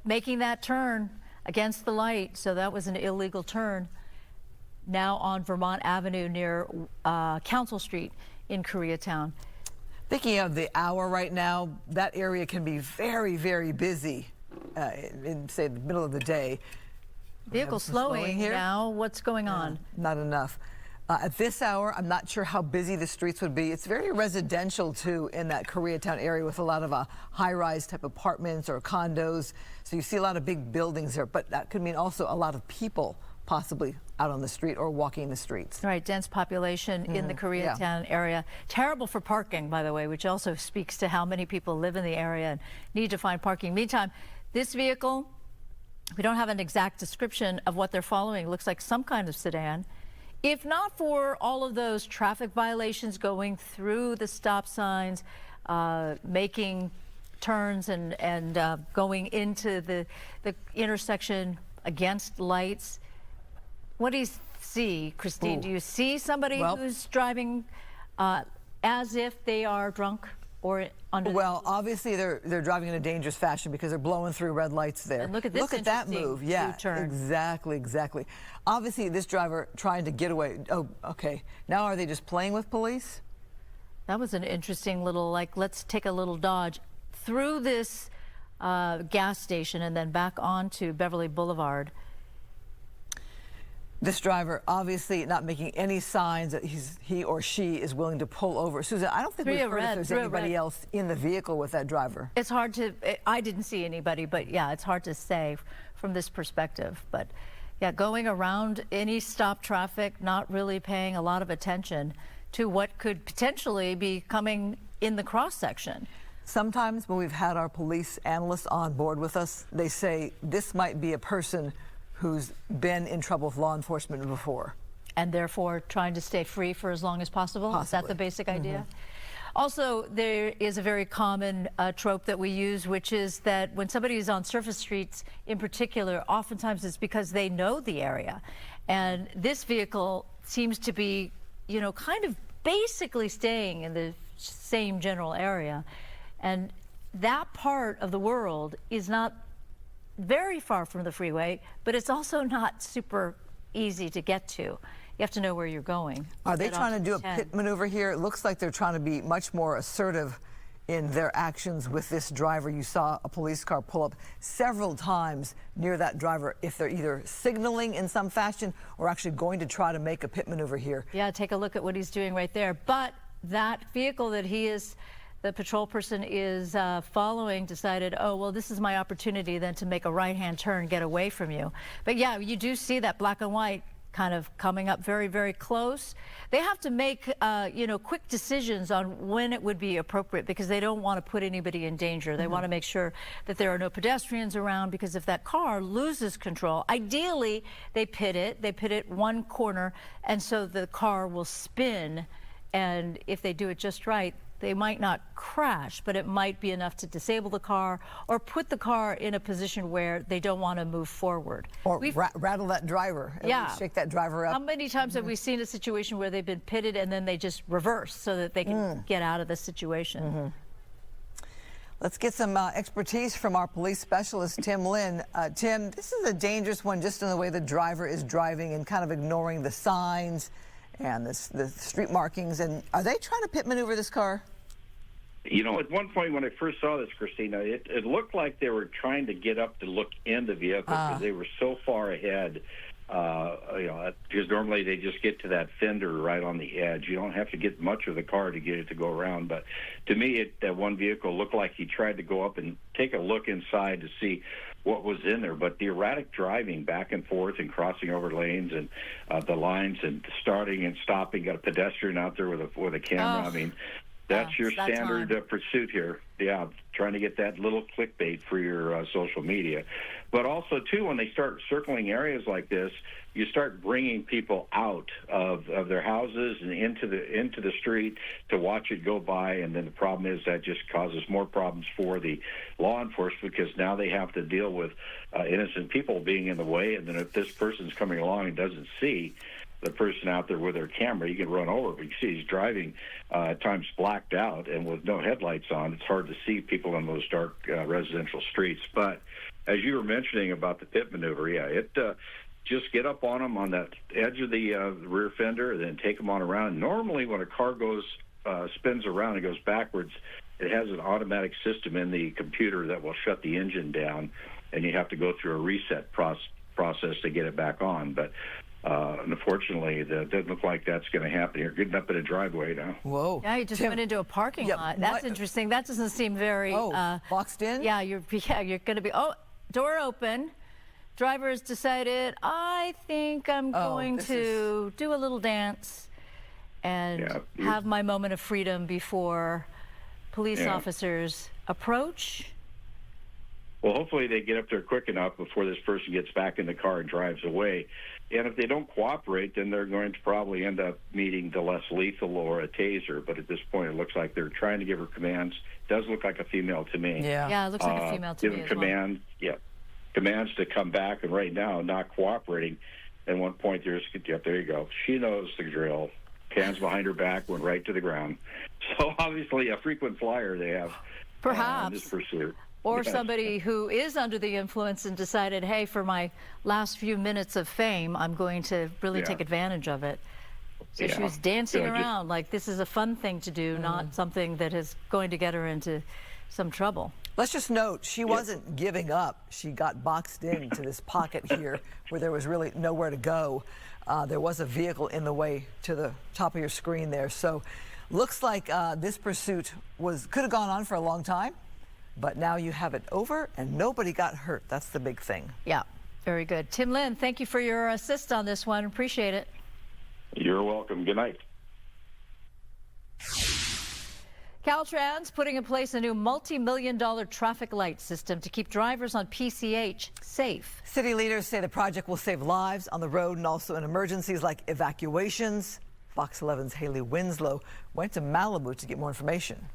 making that turn against the light, so that was an illegal turn. now on Vermont Avenue near Council Street in Koreatown. Thinking of the hour right now, that area can be very, very busy in, say, the middle of the day. Vehicle slowing here now. What's going on? Not enough. At this hour, I'm not sure how busy the streets would be. It's very residential, too, in that Koreatown area with a lot of high-rise type apartments or condos. So you see a lot of big buildings there, but that could mean also a lot of people possibly out on the street or walking the streets. Right, dense population in the Koreatown area. Terrible for parking, by the way, which also speaks to how many people live in the area and need to find parking. Meantime, this vehicle, we don't have an exact description of what they're following. It looks like some kind of sedan. If not for all of those traffic violations going through the stop signs, making turns and going into the intersection against lights, what do you see, Christine? Do you see somebody who's driving as if they are drunk or under? Well, obviously they're driving in a dangerous fashion because they're blowing through red lights there. And look at this. Look at that move. Yeah, U-turn. exactly. Obviously, this driver trying to get away. Oh, okay. Now are they just playing with police? That was an interesting little, like, let's take a little dodge through this gas station and then back onto Beverly Boulevard. This driver obviously not making any signs that he or she is willing to pull over. Susan, I don't think we've heard if there's anybody else in the vehicle with that driver. It's hard to, I didn't see anybody, but yeah, it's hard to say from this perspective. But yeah, going around any stop traffic, not really paying a lot of attention to what could potentially be coming in the cross section. Sometimes when we've had our police analysts on board with us, they say this might be a person who's been in trouble with law enforcement before. And therefore trying to stay free for as long as possible? Possibly. Is that the basic idea? Also, there is a very common trope that we use, which is that when somebody is on surface streets in particular, oftentimes it's because they know the area. And this vehicle seems to be, you know, kind of basically staying in the same general area. And that part of the world is not very far from the freeway, but it's also not super easy to get to. You have to know where you're going. Are they trying to do a pit maneuver here? It looks like they're trying to be much more assertive in their actions with this driver. You saw a police car pull up several times near that driver if they're either signaling in some fashion or actually going to try to make a pit maneuver here. Yeah, take a look at what he's doing right there. But that vehicle that the patrol person is following decided, oh, well, this is my opportunity then to make a right-hand turn, get away from you. But yeah, you do see that black and white kind of coming up very, very close. They have to make, you know, quick decisions on when it would be appropriate because they don't want to put anybody in danger. They want to make sure that there are no pedestrians around because if that car loses control, ideally they pit it one corner, and so the car will spin. And if they do it just right, they might not crash, but it might be enough to disable the car or put the car in a position where they don't want to move forward. Or rattle that driver. Yeah. Shake that driver up. How many times have we seen a situation where they've been pitted and then they just reverse so that they can get out of the situation? Let's get some expertise from our police specialist, Tim Lynn. Tim, this is a dangerous one just in the way the driver is driving and kind of ignoring the signs and the street markings. And are they trying to pit maneuver this car? You know, at one point when I first saw this, Christina, it looked like they were trying to get up to look in the vehicle because they were so far ahead. You know, because normally they just get to that fender right on the edge. You don't have to get much of the car to get it to go around. But to me, that one vehicle looked like he tried to go up and take a look inside to see what was in there. But the erratic driving back and forth and crossing over lanes and the lines and starting and stopping, got a pedestrian out there with a camera. I mean, that's your standard pursuit here. Yeah, trying to get that little clickbait for your social media. But also, too, when they start circling areas like this, you start bringing people out of their houses and into the street to watch it go by. And then the problem is that just causes more problems for the law enforcement because now they have to deal with innocent people being in the way. And then if this person's coming along and doesn't see the person out there with their camera, you can run over. But you see he's driving at times blacked out and with no headlights on. It's hard to see people in those dark residential streets. But as you were mentioning about the pit maneuver, yeah, just get up on them on that edge of the rear fender, and then take them on around. Normally, when a car spins around and goes backwards, it has an automatic system in the computer that will shut the engine down, and you have to go through a reset process to get it back on. But unfortunately, that doesn't look like that's going to happen here. Getting up in a driveway now. Whoa. Yeah, you just went into a parking lot. That's interesting. That doesn't seem very... boxed in? Yeah, you're going to be... Oh, door open. Driver has decided, I think I'm going to do a little dance and have my moment of freedom before police officers approach. Well, hopefully they get up there quick enough before this person gets back in the car and drives away. And if they don't cooperate, then they're going to probably end up meeting the less lethal or a taser. But at this point, it looks like they're trying to give her commands. Does look like a female to me. Yeah, it looks like a female to me as well. Commands to come back, and right now not cooperating. At one point, there you go. She knows the drill. Hands behind her back, went right to the ground. So obviously a frequent flyer they have in this pursuit. Or somebody who is under the influence and decided, hey, for my last few minutes of fame, I'm going to really take advantage of it. So she was dancing around like this is a fun thing to do, not something that is going to get her into some trouble. Let's just note, she wasn't giving up. She got boxed into this pocket here where there was really nowhere to go. There was a vehicle in the way to the top of your screen there. So looks like this pursuit could have gone on for a long time, but now you have it over and nobody got hurt. That's the big thing. Yeah, very good. Tim Lynn, thank you for your assist on this one. Appreciate it. You're welcome. Good night. Caltrans putting in place a new multi-million-dollar traffic light system to keep drivers on PCH safe. City leaders say the project will save lives on the road and also in emergencies like evacuations. Fox 11's Haley Winslow went to Malibu to get more information.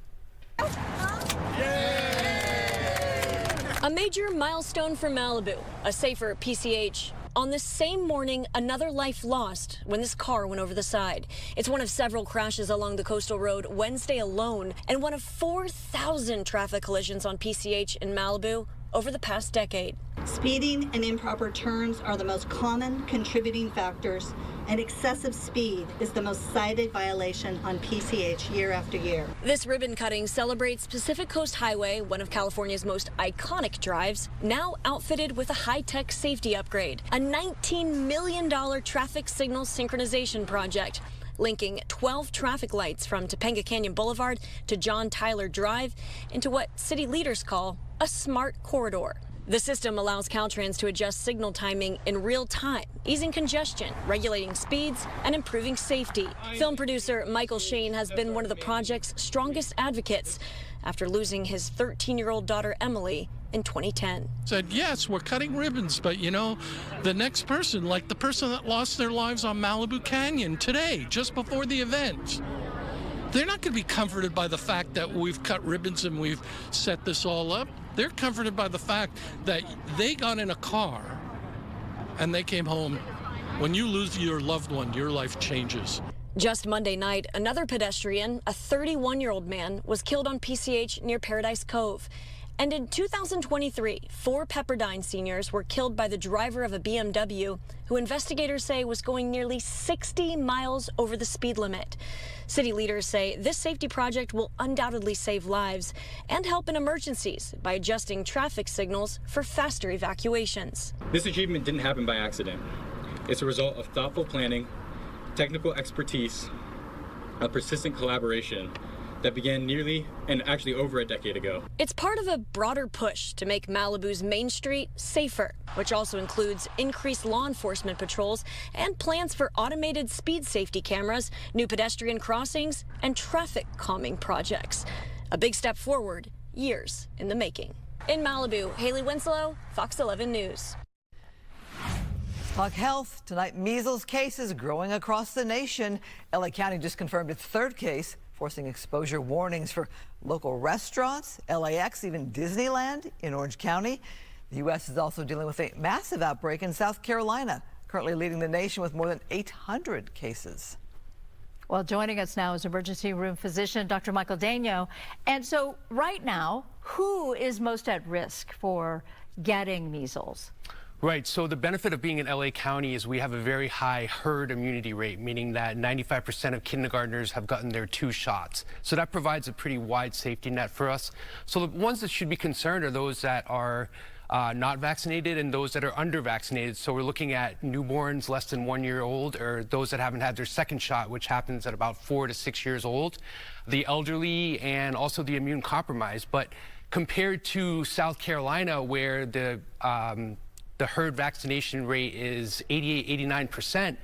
A major milestone for Malibu, a safer PCH. On the same morning, another life lost when this car went over the side. It's one of several crashes along the coastal road Wednesday alone, and one of 4,000 traffic collisions on PCH in Malibu over the past decade. Speeding and improper turns are the most common contributing factors, and excessive speed is the most cited violation on PCH year after year. This ribbon cutting celebrates Pacific Coast Highway, one of California's most iconic drives, now outfitted with a high-tech safety upgrade, a $19 million traffic signal synchronization project, linking 12 traffic lights from Topanga Canyon Boulevard to John Tyler Drive into what city leaders call a smart corridor. The system allows Caltrans to adjust signal timing in real time, easing congestion, regulating speeds, and improving safety. Film producer Michael Shane has been one of the project's strongest advocates after losing his 13-year-old daughter Emily in 2010. Said, yes, we're cutting ribbons, but you know, the next person, like the person that lost their lives on Malibu Canyon today, just before the event, they're not going to be comforted by the fact that we've cut ribbons and we've set this all up. They're comforted by the fact that they got in a car and they came home. When you lose your loved one, your life changes. Just Monday night, another pedestrian, a 31-year-old man, was killed on PCH near Paradise Cove. And in 2023, 4 Pepperdine seniors were killed by the driver of a BMW, who investigators say was going nearly 60 miles over the speed limit. City leaders say this safety project will undoubtedly save lives and help in emergencies by adjusting traffic signals for faster evacuations. This achievement didn't happen by accident. It's a result of thoughtful planning, technical expertise, a persistent collaboration that began nearly and actually over a decade ago. It's part of a broader push to make Malibu's Main Street safer, which also includes increased law enforcement patrols and plans for automated speed safety cameras, new pedestrian crossings, and traffic calming projects. A big step forward, years in the making. In Malibu, Haley Winslow, Fox 11 News. Talk health. Tonight, measles cases growing across the nation. LA County just confirmed its 3rd case, forcing exposure warnings for local restaurants, LAX, even Disneyland in Orange County. The U.S. is also dealing with a massive outbreak in South Carolina, currently leading the nation with more than 800 cases. Well, joining us now is emergency room physician Dr. Michael Daigneault. And so right now, who is most at risk for getting measles? Right. So the benefit of being in LA County is we have a very high herd immunity rate, meaning that 95% of kindergartners have gotten their 2 shots. So that provides a pretty wide safety net for us. So the ones that should be concerned are those that are not vaccinated and those that are under-vaccinated. So we're looking at newborns less than 1 year old, or those that haven't had their 2nd shot, which happens at about 4 to 6 years old, the elderly, and also the immune compromised. But compared to South Carolina, where the herd vaccination rate is 88, 89%.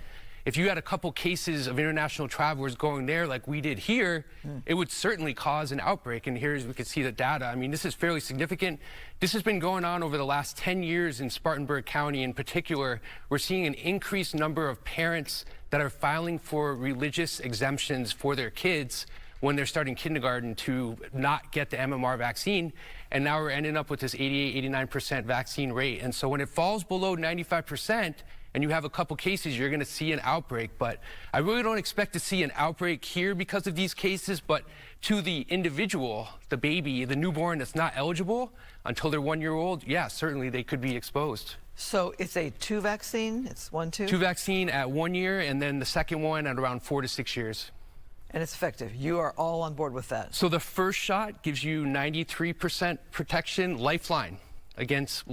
If you had a couple cases of international travelers going there like we did here, it would certainly cause an outbreak. And here, as we can see the data, I mean, this is fairly significant. This has been going on over the last 10 years in Spartanburg County in particular. We're seeing an increased number of parents that are filing for religious exemptions for their kids when they're starting kindergarten to not get the MMR vaccine. And now we're ending up with this 88, 89% vaccine rate. And so when it falls below 95% and you have a couple cases, you're gonna see an outbreak. But I really don't expect to see an outbreak here because of these cases, but to the individual, the baby, the newborn that's not eligible until they're 1 year old, yeah, certainly they could be exposed. So it's a 2 vaccine, it's 1-2? 2 vaccine at 1 year, and then the second one at around 4 to 6 years. And it's effective. You are all on board with that. So the first shot gives you 93% protection, lifeline, against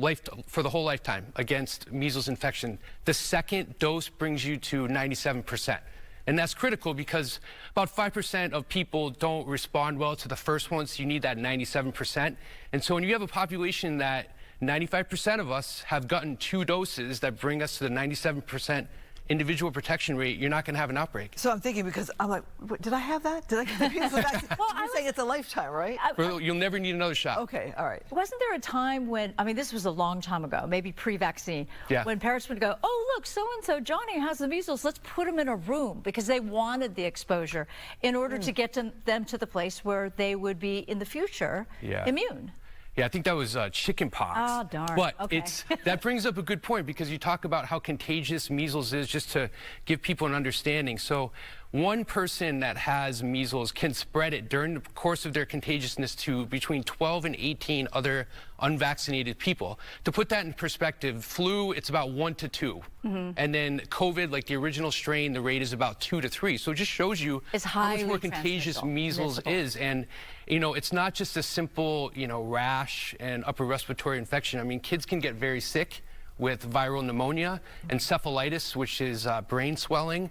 for the whole lifetime against measles infection. The second dose brings you to 97%. And that's critical because about 5% of people don't respond well to the first one, so you need that 97%. And so when you have a population that 95% of us have gotten 2 doses that bring us to the 97% individual protection rate, you're not going to have an outbreak. So I'm thinking, because I'm like, did I have that? Did I get the measles vaccine? Well, you're saying it's a lifetime, right? You'll never need another shot. Okay, all right. Wasn't there a time when, I mean, this was a long time ago, maybe pre-vaccine, when parents would go, oh, look, so-and-so, Johnny has the measles, let's put him in a room, because they wanted the exposure in order to get them to the place where they would be in the future immune. Yeah, I think that was chicken pox. Oh, darn. But okay. that brings up a good point, because you talk about how contagious measles is, just to give people an understanding. So one person that has measles can spread it during the course of their contagiousness to between 12 and 18 other unvaccinated people. To put that in perspective, flu, it's about 1 to 2. And then COVID, like the original strain, the rate is about 2 to 3. So it just shows you how much more contagious measles is. And, you know, it's not just a simple, you know, rash and upper respiratory infection. I mean, kids can get very sick with viral pneumonia, encephalitis, which is brain swelling,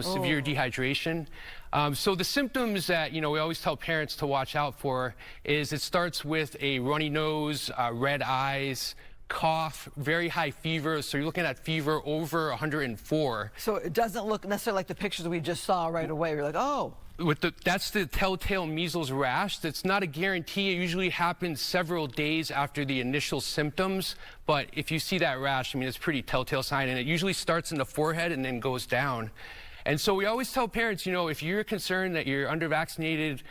severe dehydration. So the symptoms that, you know, we always tell parents to watch out for is it starts with a runny nose, red eyes, cough, very high fever. So you're looking at fever over 104. So it doesn't look necessarily like the pictures we just saw right away. You're like, oh. That's the telltale measles rash. That's not a guarantee. It usually happens several days after the initial symptoms. But if you see that rash, I mean, it's a pretty telltale sign. And it usually starts in the forehead and then goes down. And so we always tell parents, you know, if you're concerned that your under-vaccinated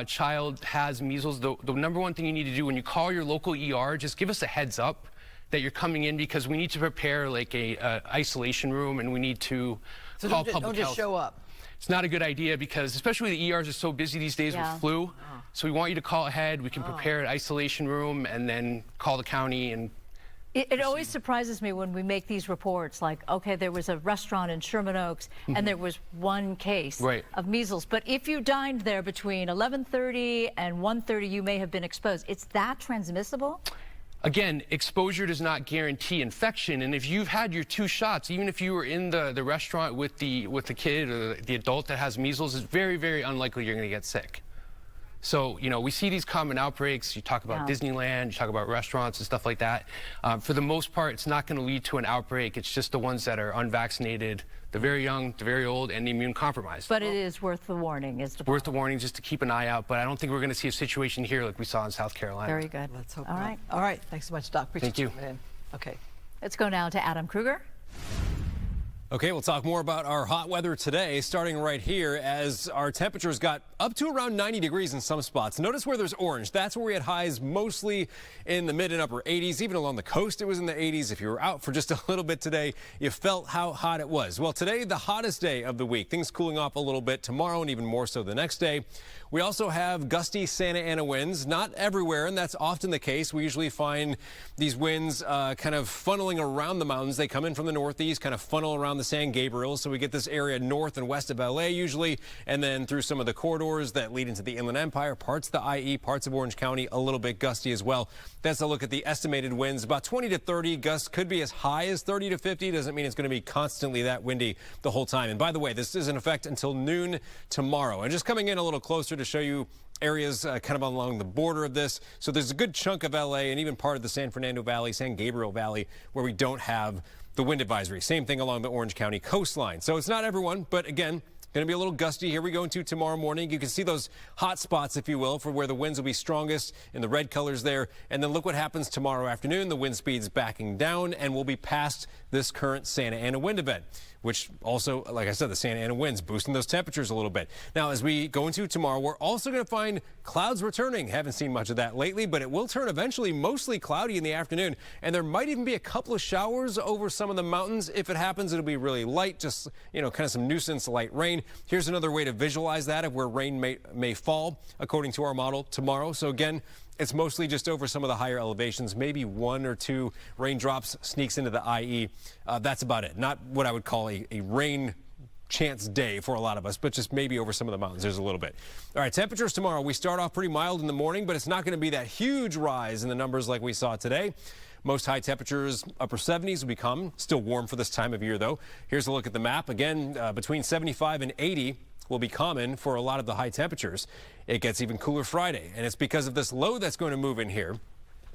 child has measles, the number one thing you need to do when you call your local ER, just give us a heads up that you're coming in, because we need to prepare like a isolation room, and we need to call public health. Don't just show up. It's not a good idea, because especially the ERs are so busy these days with flu. So we want you to call ahead. We can prepare an isolation room and then call the county. And it always surprises me when we make these reports, like, okay, there was a restaurant in Sherman Oaks and there was 1 case of measles. But if you dined there between 11:30 and 1:30, you may have been exposed. It's that transmissible? Again, exposure does not guarantee infection, and if you've had your 2 shots, even if you were in the restaurant with the kid or the adult that has measles, it's very, very unlikely you're going to get sick. So, you know, we see these common outbreaks. You talk about Disneyland, you talk about restaurants and stuff like that. For the most part, it's not going to lead to an outbreak. It's just the ones that are unvaccinated, the very young, the very old, and the immune compromised. But it is worth the warning. Worth the warning, just to keep an eye out. But I don't think we're going to see a situation here like we saw in South Carolina. Very good. Let's hope All not. right. All right. Thanks so much, Doc. Appreciate you. Coming in. Okay. Let's go now to Adam Kruger. Okay, we'll talk more about our hot weather today, starting right here as our temperatures got up to around 90 degrees in some spots. Notice where there's orange. That's where we had highs mostly in the mid and upper 80s. Even along the coast, it was in the 80s. If you were out for just a little bit today, you felt how hot it was. Well, today, the hottest day of the week. Things cooling off a little bit tomorrow, and even more so the next day. We also have gusty Santa Ana winds, not everywhere, and that's often the case. We usually find these winds kind of funneling around the mountains. They come in from the northeast, kind of funnel around the San Gabriel. So we get this area north and west of LA usually, and then through some of the corridors that lead into the Inland Empire, parts of the IE, parts of Orange County, a little bit gusty as well. That's a look at the estimated winds. About 20 to 30. Gusts could be as high as 30 to 50. Doesn't mean it's going to be constantly that windy the whole time. And by the way, this is in effect until noon tomorrow. And just coming in a little closer to show you areas kind of along the border of this. So there's a good chunk of LA and even part of the San Fernando Valley, San Gabriel Valley, where we don't have the wind advisory. Same thing along the Orange County coastline. So it's not everyone, but again, going to be a little gusty. Here we go into tomorrow morning. You can see those hot spots, if you will, for where the winds will be strongest in the red colors there. And then look what happens tomorrow afternoon. The wind speed's backing down and we'll be past this current Santa Ana wind event, which also, like I said, the Santa Ana winds boosting those temperatures a little bit. Now, as we go into tomorrow, we're also going to find clouds returning. Haven't seen much of that lately, but it will turn eventually mostly cloudy in the afternoon. And there might even be a couple of showers over some of the mountains. If it happens, it'll be really light, just, you know, kind of some nuisance light rain. Here's another way to visualize that of where rain may fall, according to our model tomorrow. So again, it's mostly just over some of the higher elevations. Maybe 1 or 2 raindrops sneaks into the IE. That's about it. Not what I would call a rain chance day for a lot of us, but just maybe over some of the mountains there's a little bit. All right, temperatures tomorrow. We start off pretty mild in the morning, but it's not going to be that huge rise in the numbers like we saw today. Most high temperatures, upper 70s will become still warm for this time of year, though. Here's a look at the map. Again, between 75 and 80 will be common for a lot of the high temperatures. It gets even cooler Friday, and it's because of this low that's going to move in here.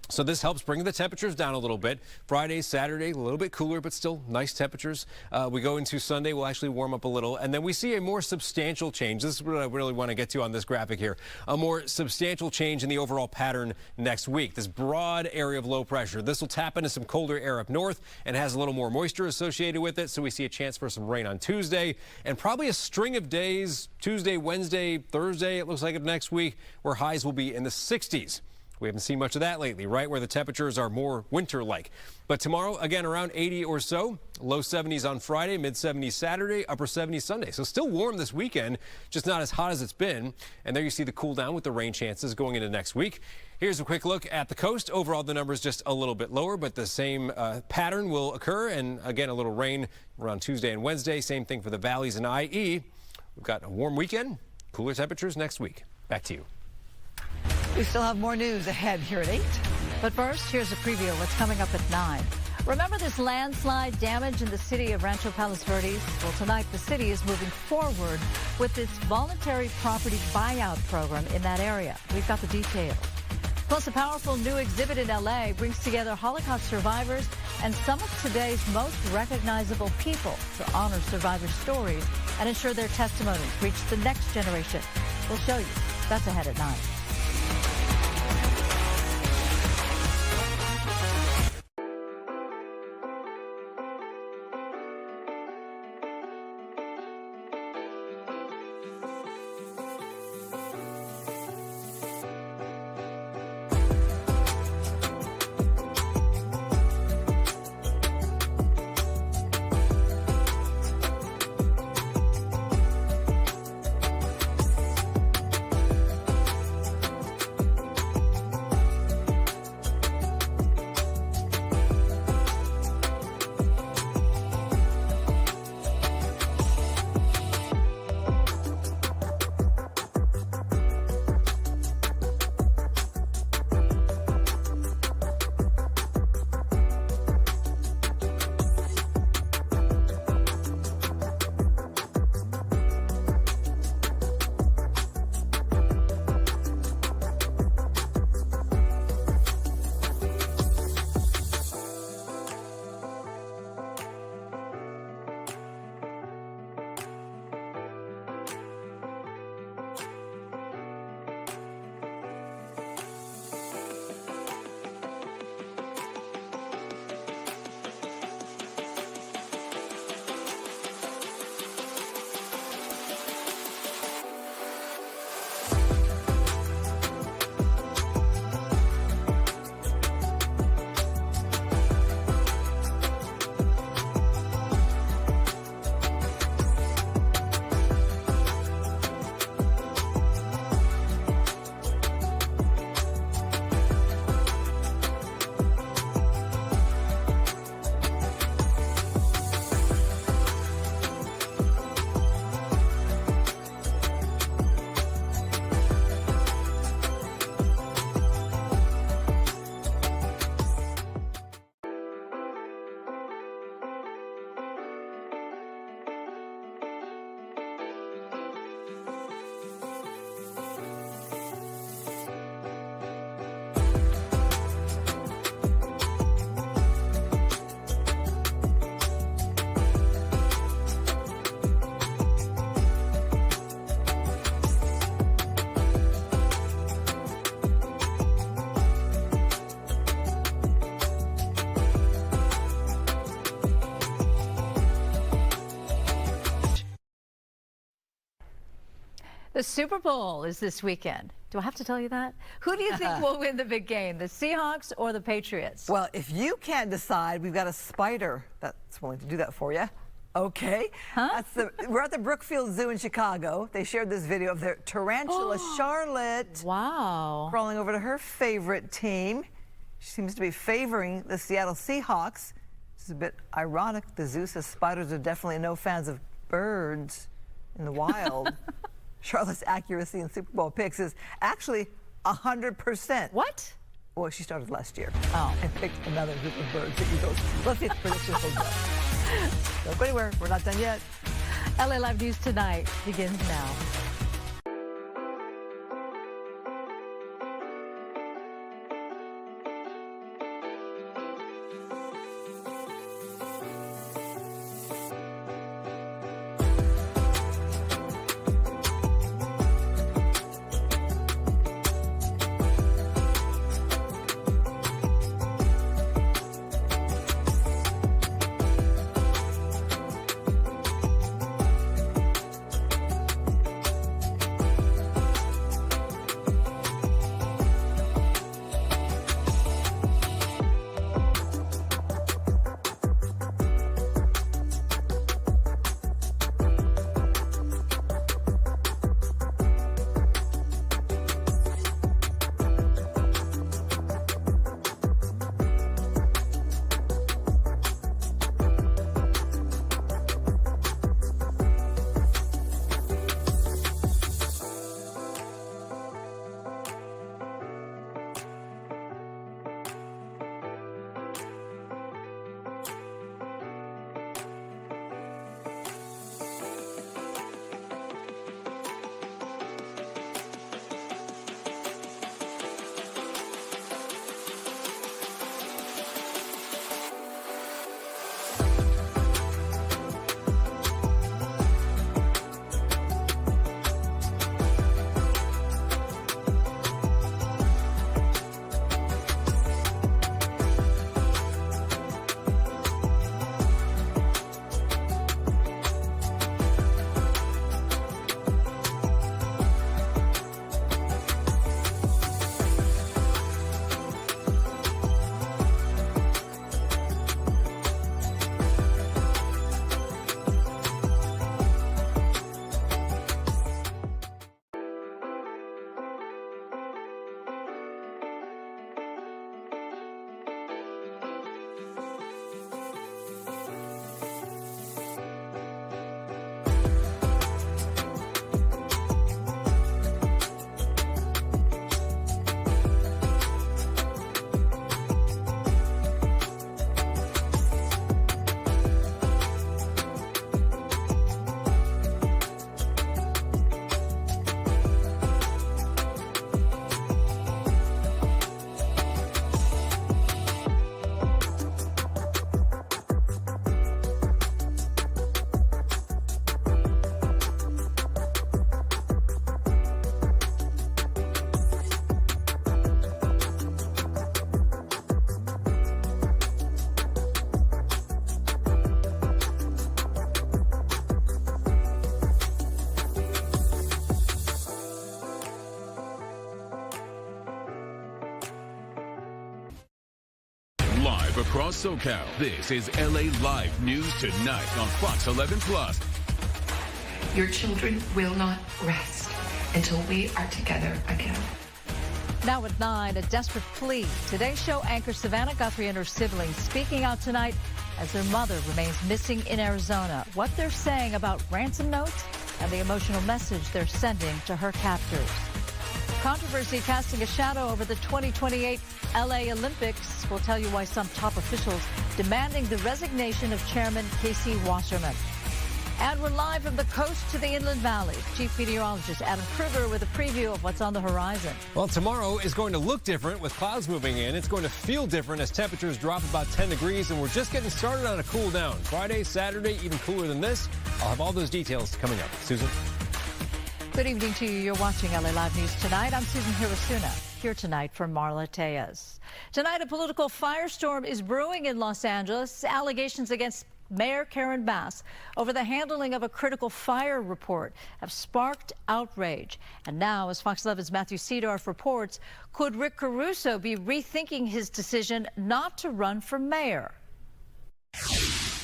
So this helps bring the temperatures down a little bit. Friday, Saturday, a little bit cooler, but still nice temperatures. We go into Sunday, we'll actually warm up a little. And then we see a more substantial change. This is what I really want to get to on this graphic here. A more substantial change in the overall pattern next week. This broad area of low pressure. This will tap into some colder air up north and has a little more moisture associated with it. So we see a chance for some rain on Tuesday and probably a string of days, Tuesday, Wednesday, Thursday, it looks like of next week, where highs will be in the 60s. We haven't seen much of that lately, right, where the temperatures are more winter-like. But tomorrow, again, around 80 or so. Low 70s on Friday, mid-70s Saturday, upper 70s Sunday. So still warm this weekend, just not as hot as it's been. And there you see the cool down with the rain chances going into next week. Here's a quick look at the coast. Overall, the numbers just a little bit lower, but the same pattern will occur. And again, a little rain around Tuesday and Wednesday. Same thing for the valleys and IE. We've got a warm weekend, cooler temperatures next week. Back to you. We still have more news ahead here at 8. But first, here's a preview of what's coming up at 9. Remember this landslide damage in the city of Rancho Palos Verdes? Well, tonight the city is moving forward with its voluntary property buyout program in that area. We've got the details. Plus, a powerful new exhibit in LA brings together Holocaust survivors and some of today's most recognizable people to honor survivor stories and ensure their testimonies reach the next generation. We'll show you. That's ahead at 9. The Super Bowl is this weekend. Do I have to tell you that? Who do you think will win the big game, the Seahawks or the Patriots? Well, if you can't decide, we've got a spider that's willing to do that for you. Okay. Huh? We're at the Brookfield Zoo in Chicago. They shared this video of their tarantula, Charlotte. Wow. Crawling over to her favorite team. She seems to be favoring the Seattle Seahawks. This is a bit ironic. The zoo says spiders are definitely no fans of birds in the wild. Charlotte's accuracy in Super Bowl picks is actually 100%. What? Well, she started last year. Oh. And picked another group of birds that you go. Let's see if the predictions hold up. Don't go anywhere. We're not done yet. LA Live News Tonight begins now. Live across SoCal, this is LA Live News Tonight on Fox 11 Plus. Your children will not rest until we are together again. Now at 9, a desperate plea. Today's show anchor Savannah Guthrie and her siblings speaking out tonight as their mother remains missing in Arizona. What they're saying about ransom notes and the emotional message they're sending to her captors. Controversy casting a shadow over the 2028 LA Olympics. We'll tell you why some top officials demanding the resignation of Chairman Casey Wasserman. And we're live from the coast to the Inland Valley. Chief Meteorologist Adam Kruger with a preview of what's on the horizon. Well, tomorrow is going to look different with clouds moving in. It's going to feel different as temperatures drop about 10 degrees, and we're just getting started on a cool down. Friday, Saturday, even cooler than this. I'll have all those details coming up. Susan. Good evening to you. You're watching LA Live News Tonight. I'm Susan Hirosuna, here tonight for Marla Tejas. Tonight, a political firestorm is brewing in Los Angeles. Allegations against Mayor Karen Bass over the handling of a critical fire report have sparked outrage. And now, as Fox 11's Matthew Seedorf reports, could Rick Caruso be rethinking his decision not to run for mayor?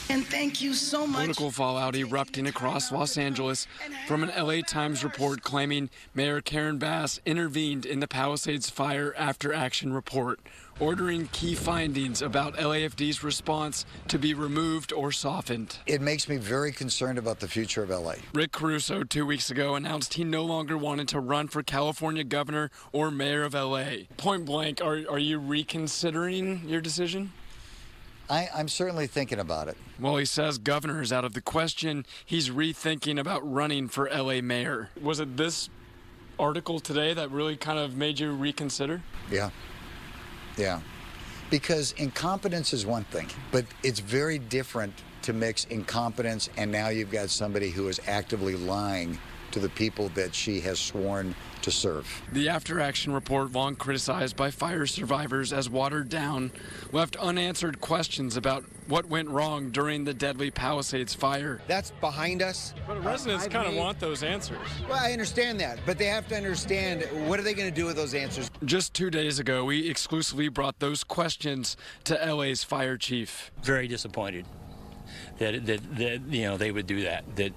And thank you so much. Political fallout erupting across Los Angeles from an LA Times report claiming Mayor Karen Bass intervened in the Palisades fire after action report, ordering key findings about LAFD's response to be removed or softened. It makes me very concerned about the future of LA. Rick Caruso 2 weeks ago announced he no longer wanted to run for California governor or mayor of LA. Point blank, are you reconsidering your decision? I'm certainly thinking about it. Well, he says governor is out of the question. He's rethinking about running for LA mayor. Was it this article today that really kind of made you reconsider? Yeah. Because incompetence is one thing, but it's very different to mix incompetence and now you've got somebody who is actively lying to the people that she has sworn to serve. The after-action report, long criticized by fire survivors as watered down, left unanswered questions about what went wrong during the deadly Palisades fire. That's behind us. But residents kind of want those answers. Well, I understand that, but they have to understand what are they going to do with those answers. Just 2 days ago, we exclusively brought those questions to LA's fire chief. Very disappointed that they would do that. That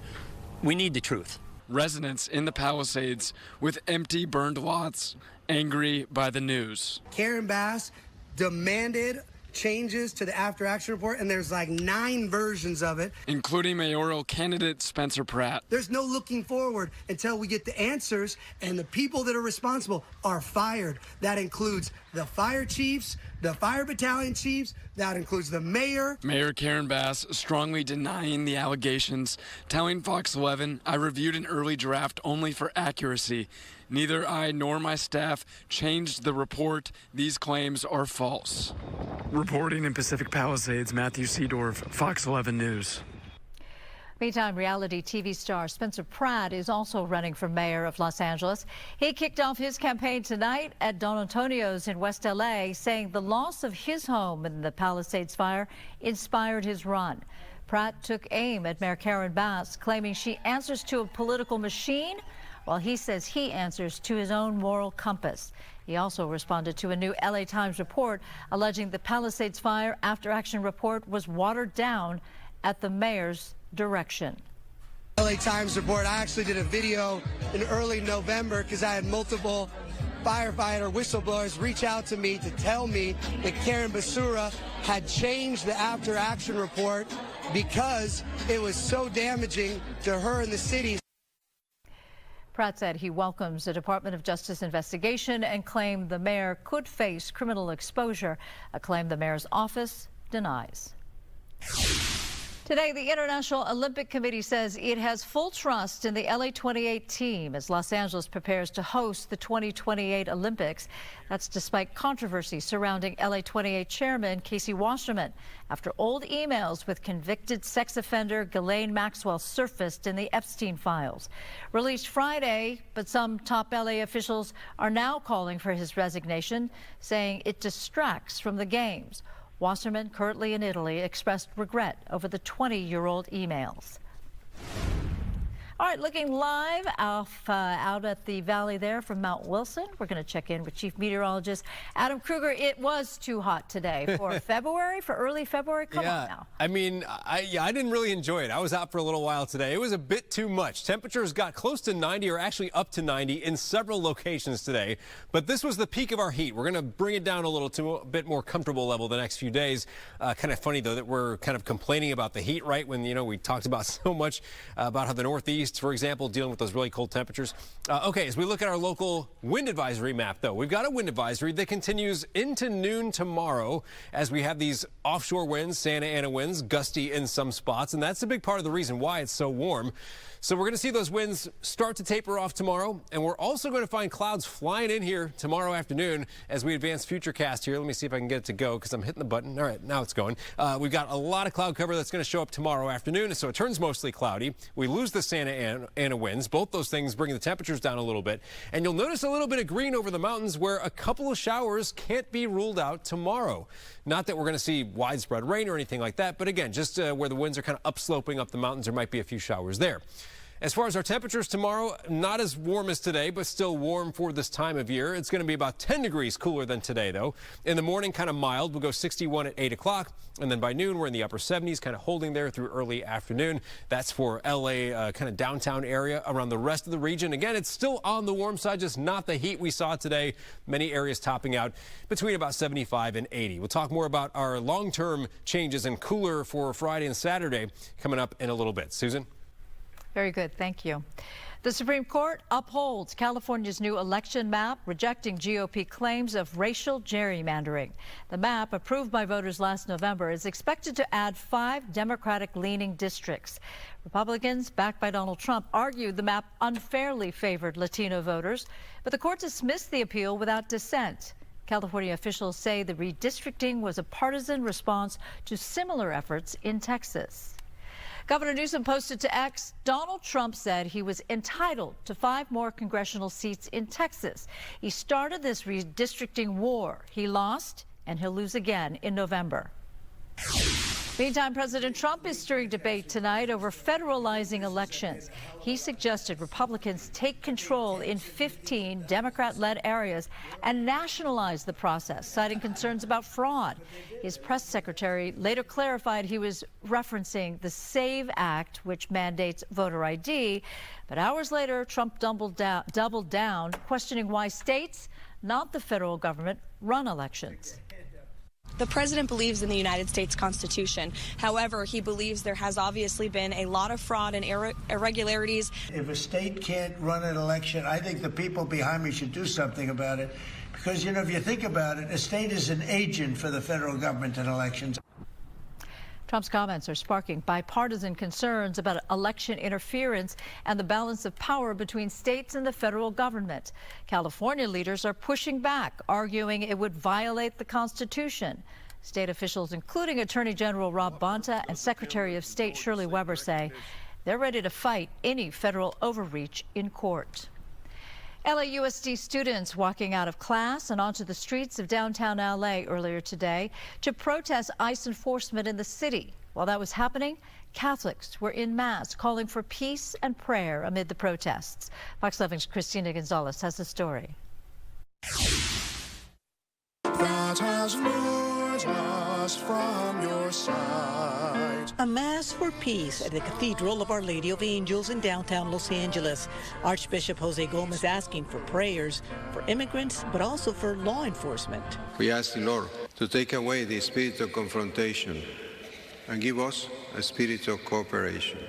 we need the truth. Residents in the Palisades with empty, burned lots, angry by the news. Karen Bass demanded changes to the after action report, and there's like 9 versions of it, including mayoral candidate Spencer Pratt. There's no looking forward until we get the answers, and the people that are responsible are fired. That includes the fire chiefs, the fire battalion chiefs, that includes the mayor. Mayor Karen Bass strongly denying the allegations, telling Fox 11, "I reviewed an early draft only for accuracy. Neither I nor my staff changed the report. These claims are false." Reporting in Pacific Palisades, Matthew Seedorf, Fox 11 News. Meantime, reality TV star Spencer Pratt is also running for mayor of Los Angeles. He kicked off his campaign tonight at Don Antonio's in West LA, saying the loss of his home in the Palisades fire inspired his run. Pratt took aim at Mayor Karen Bass, claiming she answers to a political machine, while he says he answers to his own moral compass. He also responded to a new LA Times report alleging the Palisades fire after action report was watered down at the mayor's direction. LA Times report, I actually did a video in early November because I had multiple firefighter whistleblowers reach out to me to tell me that Karen Basura had changed the after action report because it was so damaging to her and the city. Pratt said he welcomes the Department of Justice investigation and claimed the mayor could face criminal exposure, a claim the mayor's office denies. Today, the International Olympic Committee says it has full trust in the LA 28 team as Los Angeles prepares to host the 2028 Olympics. That's despite controversy surrounding LA 28 chairman Casey Wasserman after old emails with convicted sex offender Ghislaine Maxwell surfaced in the Epstein files. Released Friday, but some top LA officials are now calling for his resignation, saying it distracts from the games. Wasserman, currently in Italy, expressed regret over the 20-year-old emails. All right, looking live out at the valley there from Mount Wilson. We're going to check in with Chief Meteorologist Adam Kruger. It was too hot today for February, for early February. Come on now. I mean, I didn't really enjoy it. I was out for a little while today. It was a bit too much. Temperatures got close to 90 or actually up to 90 in several locations today. But this was the peak of our heat. We're going to bring it down a little to a bit more comfortable level the next few days. Kind of funny, though, that we're kind of complaining about the heat, right? When, we talked about so much about how the Northeast, for example, dealing with those really cold temperatures. Okay, as we look at our local wind advisory map, though, we've got a wind advisory that continues into noon tomorrow as we have these offshore winds, Santa Ana winds, gusty in some spots, and that's a big part of the reason why it's so warm. So we're going to see those winds start to taper off tomorrow, and we're also going to find clouds flying in here tomorrow afternoon as we advance Futurecast here. Let me see if I can get it to go because I'm hitting the button. All right, now it's going. We've got a lot of cloud cover that's going to show up tomorrow afternoon, so it turns mostly cloudy. We lose the Santa Ana winds. Both those things bring the temperatures down a little bit, and you'll notice a little bit of green over the mountains where a couple of showers can't be ruled out tomorrow. Not that we're going to see widespread rain or anything like that, but again, just where the winds are kind of upsloping up the mountains, there might be a few showers there. As far as our temperatures tomorrow, not as warm as today, but still warm for this time of year. It's going to be about 10 degrees cooler than today, though. In the morning, kind of mild. We'll go 61 at 8 o'clock. And then by noon, we're in the upper 70s, kind of holding there through early afternoon. That's for L.A., kind of downtown area. Around the rest of the region, again, it's still on the warm side, just not the heat we saw today. Many areas topping out between about 75 and 80. We'll talk more about our long-term changes and cooler for Friday and Saturday coming up in a little bit. Susan? Very good. Thank you. The Supreme Court upholds California's new election map, rejecting GOP claims of racial gerrymandering. The map, approved by voters last November, is expected to add 5 Democratic-leaning districts. Republicans, backed by Donald Trump, argued the map unfairly favored Latino voters, but the court dismissed the appeal without dissent. California officials say the redistricting was a partisan response to similar efforts in Texas. Governor Newsom posted to X, Donald Trump said he was entitled to 5 more congressional seats in Texas. He started this redistricting war. He lost, and he'll lose again in November. Meantime, President Trump is stirring debate tonight over federalizing elections. He suggested Republicans take control in 15 Democrat-led areas and nationalize the process, citing concerns about fraud. His press secretary later clarified he was referencing the SAVE Act, which mandates voter ID. But hours later, Trump doubled down, questioning why states, not the federal government, run elections. The president believes in the United States Constitution. However, he believes there has obviously been a lot of fraud and irregularities. If a state can't run an election, I think the people behind me should do something about it. Because, you know, if you think about it, a state is an agent for the federal government in elections. Trump's comments are sparking bipartisan concerns about election interference and the balance of power between states and the federal government. California leaders are pushing back, arguing it would violate the Constitution. State officials, including Attorney General Rob Bonta and Secretary of State Shirley Weber, say they're ready to fight any federal overreach in court. LAUSD students walking out of class and onto the streets of downtown LA earlier today to protest ICE enforcement in the city. While that was happening, Catholics were en masse calling for peace and prayer amid the protests. Fox 11's Christina Gonzalez has the story. God has lured us from your sight. A mass for peace at the Cathedral of Our Lady of Angels in downtown Los Angeles. Archbishop Jose Gomez asking for prayers for immigrants, but also for law enforcement. We ask the Lord to take away the spirit of confrontation and give us a spirit of cooperation.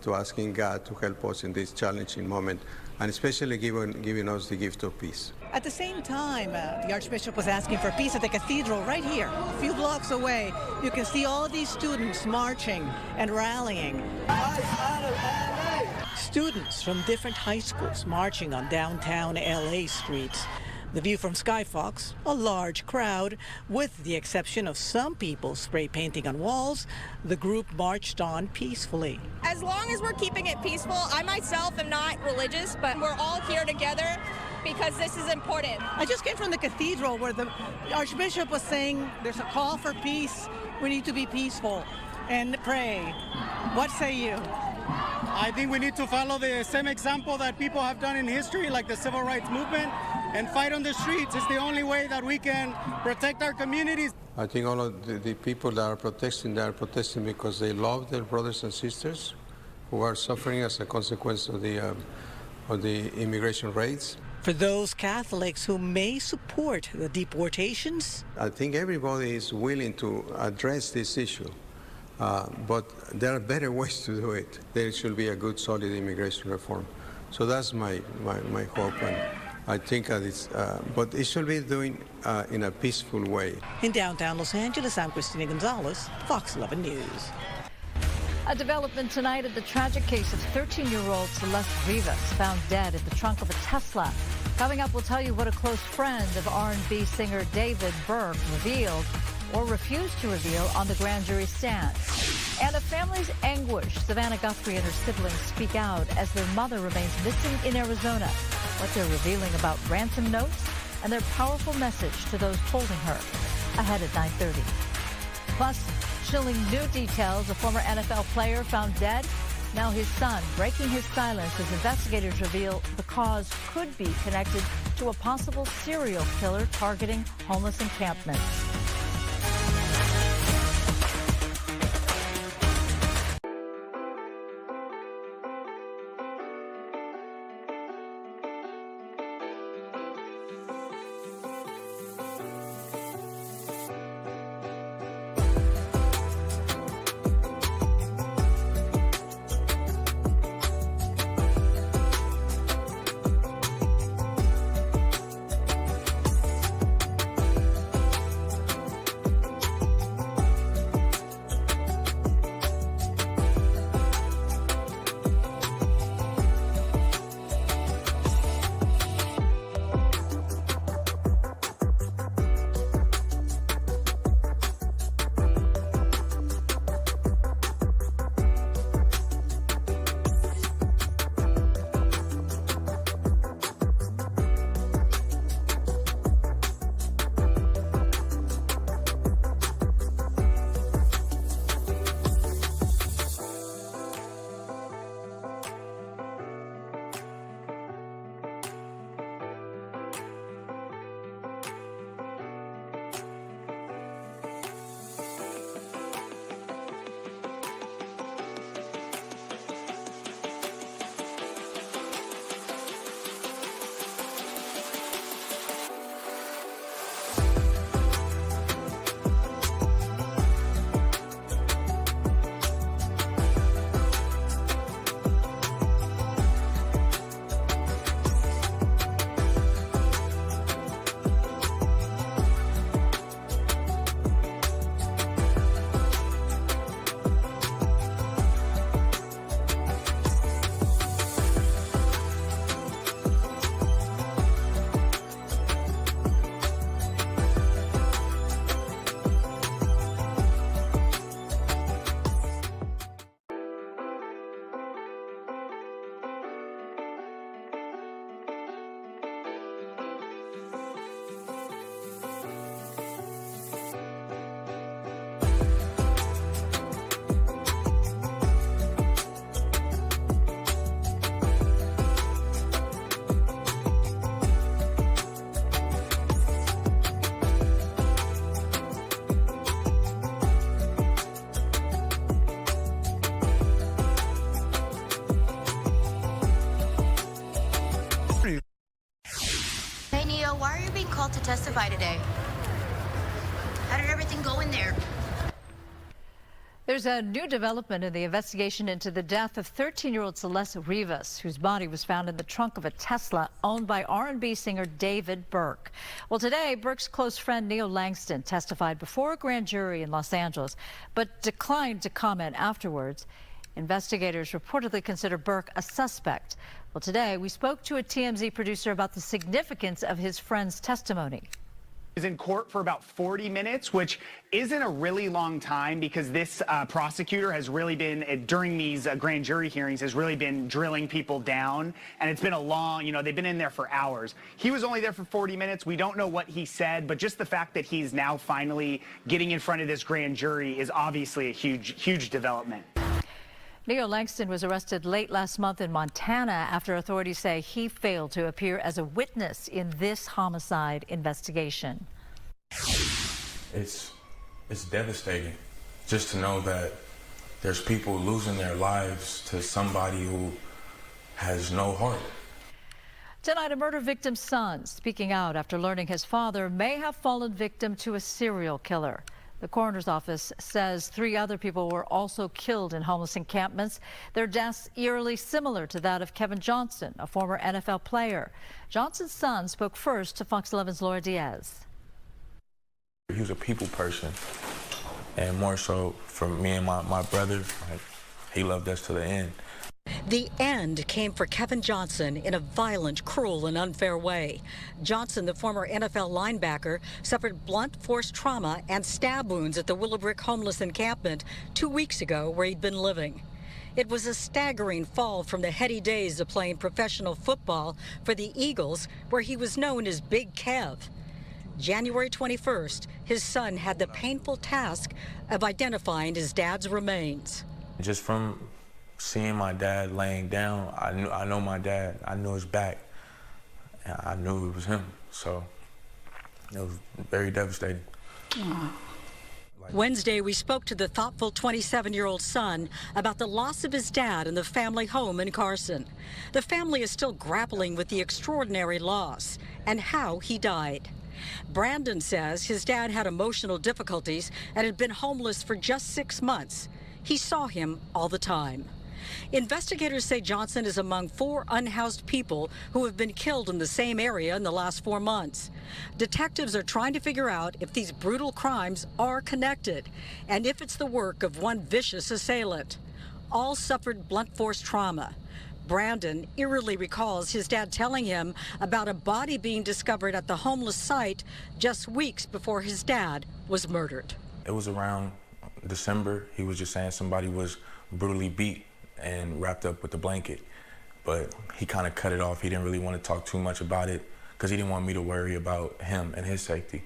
To asking God to help us in this challenging moment, and especially giving us the gift of peace. At the same time, the Archbishop was asking for peace at the cathedral right here, a few blocks away. You can see all these students marching and rallying. Students from different high schools marching on downtown LA streets. The view from Skyfox, a large crowd. With the exception of some people spray painting on walls, the group marched on peacefully. As long as we're keeping it peaceful, I myself am not religious, but we're all here together because this is important. I just came from the cathedral where the Archbishop was saying there's a call for peace. We need to be peaceful and pray. What say you? I think we need to follow the same example that people have done in history, like the civil rights movement, and fight on the streets. It's the only way that we can protect our communities. I think all of the people that are protesting because they love their brothers and sisters who are suffering as a consequence of the immigration raids. For those Catholics who may support the deportations, I think everybody is willing to address this issue. But there are better ways to do it. There should be a good, solid immigration reform. So that's my hope, and I think but it should be doing in a peaceful way. In downtown Los Angeles, I'm Christina Gonzalez, Fox 11 News. A development tonight at the tragic case of 13-year-old Celeste Rivas found dead in the trunk of a Tesla. Coming up, we'll tell you what a close friend of R&B singer David Burke revealed or refused to reveal on the grand jury stand. And a family's anguish. Savannah Guthrie and her siblings speak out as their mother remains missing in Arizona. What they're revealing about ransom notes and their powerful message to those holding her. Ahead at 9:30. Plus, chilling new details. A former NFL player found dead. Now his son breaking his silence as investigators reveal the cause could be connected to a possible serial killer targeting homeless encampments. To testify today. How did everything go in there? There's a new development in the investigation into the death of 13-year-old Celeste Rivas, whose body was found in the trunk of a Tesla owned by R&B singer David Burke. Well, today, Burke's close friend Neil Langston testified before a grand jury in Los Angeles, but declined to comment afterwards. Investigators reportedly consider Burke a suspect. Well, today we spoke to a TMZ producer about the significance of his friend's testimony. Is in court for about 40 minutes, which isn't a really long time because this prosecutor has really been, during these grand jury hearings, has really been drilling people down. And it's been a long, they've been in there for hours. He was only there for 40 minutes. We don't know what he said, but just the fact that he's now finally getting in front of this grand jury is obviously a huge development. Neil Langston was arrested late last month in Montana after authorities say he failed to appear as a witness in this homicide investigation. It's devastating just to know that there's people losing their lives to somebody who has no heart. Tonight, a murder victim's son speaking out after learning his father may have fallen victim to a serial killer. The coroner's office says 3 other people were also killed in homeless encampments. Their deaths eerily similar to that of Kevin Johnson, a former NFL player. Johnson's son spoke first to Fox 11's Laura Diaz. He was a people person, and more so for me and my brother. Like, he loved us to the end. The end came for Kevin Johnson in a violent, cruel, and unfair way. Johnson, the former NFL linebacker, suffered blunt force trauma and stab wounds at the Willowbrook homeless encampment 2 weeks ago where he'd been living. It was a staggering fall from the heady days of playing professional football for the Eagles, where he was known as Big Kev. January 21st, his son had the painful task of identifying his dad's remains. Just from seeing my dad laying down, I know my dad. I knew his back. And I knew it was him. So it was very devastating. Wednesday, we spoke to the thoughtful 27-year-old son about the loss of his dad in the family home in Carson. The family is still grappling with the extraordinary loss and how he died. Brandon says his dad had emotional difficulties and had been homeless for just 6 months. He saw him all the time. Investigators say Johnson is among 4 unhoused people who have been killed in the same area in the last 4 months. Detectives are trying to figure out if these brutal crimes are connected and if it's the work of one vicious assailant. All suffered blunt force trauma. Brandon eerily recalls his dad telling him about a body being discovered at the homeless site just weeks before his dad was murdered. It was around December. He was just saying somebody was brutally beat and wrapped up with a blanket. But he kind of cut it off. He didn't really want to talk too much about it because he didn't want me to worry about him and his safety.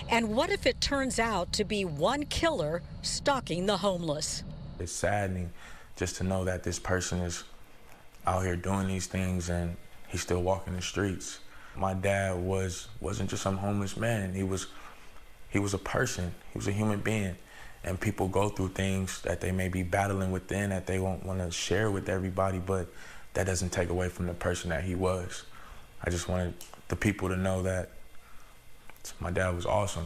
And what if it turns out to be one killer stalking the homeless? It's saddening just to know that this person is out here doing these things and he's still walking the streets. My dad wasn't just some homeless man. He was a person. He was a human being. And people go through things that they may be battling within that they won't want to share with everybody, but that doesn't take away from the person that he was. I just wanted the people to know that my dad was awesome.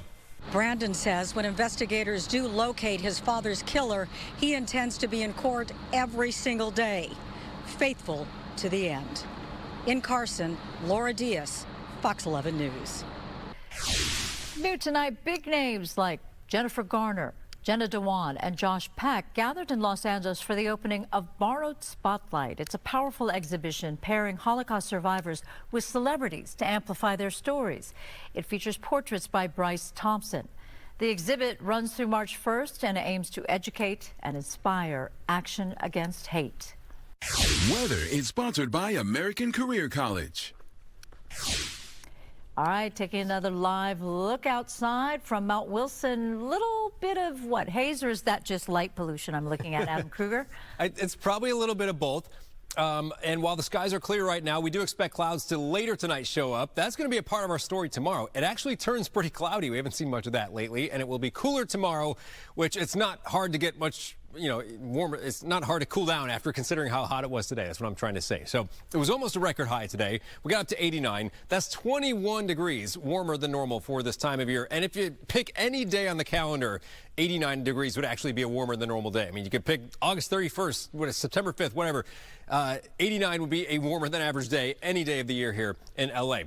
Brandon says when investigators do locate his father's killer, he intends to be in court every single day, faithful to the end. In Carson, Laura Diaz, Fox 11 News. New tonight, big names like Jennifer Garner, Jenna Dewan, and Josh Peck gathered in Los Angeles for the opening of Borrowed Spotlight. It's a powerful exhibition pairing Holocaust survivors with celebrities to amplify their stories. It features portraits by Bryce Thompson. The exhibit runs through March 1st and aims to educate and inspire action against hate. Weather is sponsored by American Career College. All right, taking another live look outside from Mount Wilson. Little bit of what, haze, or is that just light pollution I'm looking at, Adam Kruger? It's probably a little bit of both. And while the skies are clear right now, we do expect clouds to later tonight show up. That's going to be a part of our story tomorrow. It actually turns pretty cloudy. We haven't seen much of that lately, and it will be cooler tomorrow, which it's not hard to get much, warmer. It's not hard to cool down after considering how hot it was today. That's what I'm trying to say. So it was almost a record high today. We got up to 89. That's 21 degrees warmer than normal for this time of year. And if you pick any day on the calendar, 89 degrees would actually be a warmer than normal day. I mean, you could pick August 31st, September 5th, whatever. 89 would be a warmer than average day any day of the year here in LA.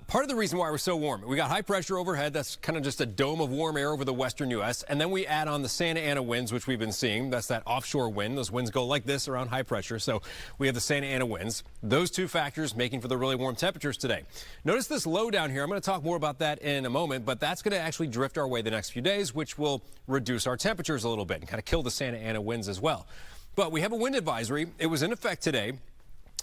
Part of the reason why we're so warm, we got high pressure overhead. That's kind of just a dome of warm air over the western U.S. And then we add on the Santa Ana winds, which we've been seeing. That's that offshore wind. Those winds go like this around high pressure. So we have the Santa Ana winds. Those two factors making for the really warm temperatures today. Notice this low down here. I'm going to talk more about that in a moment, but that's going to actually drift our way the next few days, which will reduce our temperatures a little bit and kind of kill the Santa Ana winds as well. But we have a wind advisory. It was in effect today.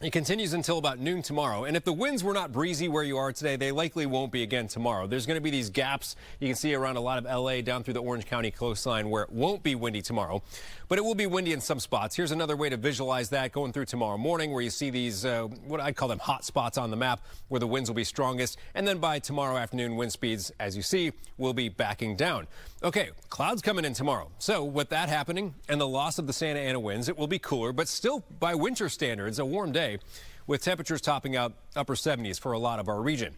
It continues until about noon tomorrow. And if the winds were not breezy where you are today, they likely won't be again tomorrow. There's going to be these gaps you can see around a lot of LA down through the Orange County coastline where it won't be windy tomorrow. But it will be windy in some spots. Here's another way to visualize that going through tomorrow morning where you see these, what I call them hot spots on the map where the winds will be strongest. And then by tomorrow afternoon, wind speeds, as you see, will be backing down. Okay, clouds coming in tomorrow. So with that happening and the loss of the Santa Ana winds, it will be cooler, but still by winter standards, a warm day with temperatures topping out upper 70s for a lot of our region.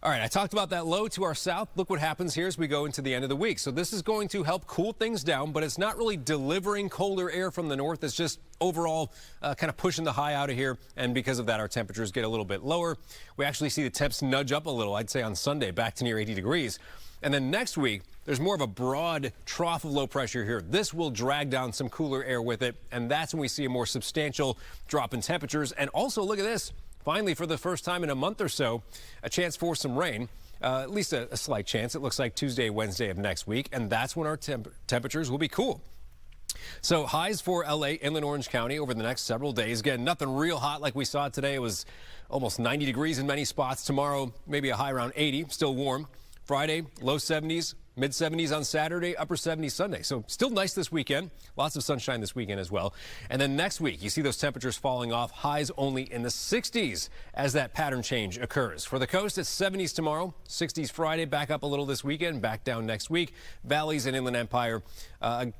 All right, I talked about that low to our south. Look what happens here as we go into the end of the week. So this is going to help cool things down, but it's not really delivering colder air from the north. It's just overall kind of pushing the high out of here. And because of that, our temperatures get a little bit lower. We actually see the temps nudge up a little, I'd say on Sunday, back to near 80 degrees. And then next week, there's more of a broad trough of low pressure here. This will drag down some cooler air with it, and that's when we see a more substantial drop in temperatures. And also, look at this. Finally, for the first time in a month or so, a chance for some rain. At least a slight chance. It looks like Tuesday, Wednesday of next week, and that's when our temperatures will be cool. So highs for LA, Inland Orange County over the next several days. Again, nothing real hot like we saw today. It was almost 90 degrees in many spots. Tomorrow, maybe a high around 80, still warm. Friday, low 70s, mid 70s on Saturday, upper 70s Sunday. So still nice this weekend. Lots of sunshine this weekend as well. And then next week, you see those temperatures falling off, highs only in the 60s as that pattern change occurs. For the coast, it's 70s tomorrow, 60s Friday, back up a little this weekend, back down next week. Valleys and Inland Empire,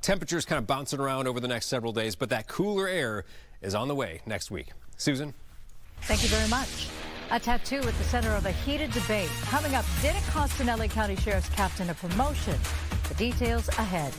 temperatures kind of bouncing around over the next several days, but that cooler air is on the way next week. Susan? Thank you very much. A tattoo at the center of a heated debate. Coming up, did it cost an LA County Sheriff's captain a promotion? The details ahead.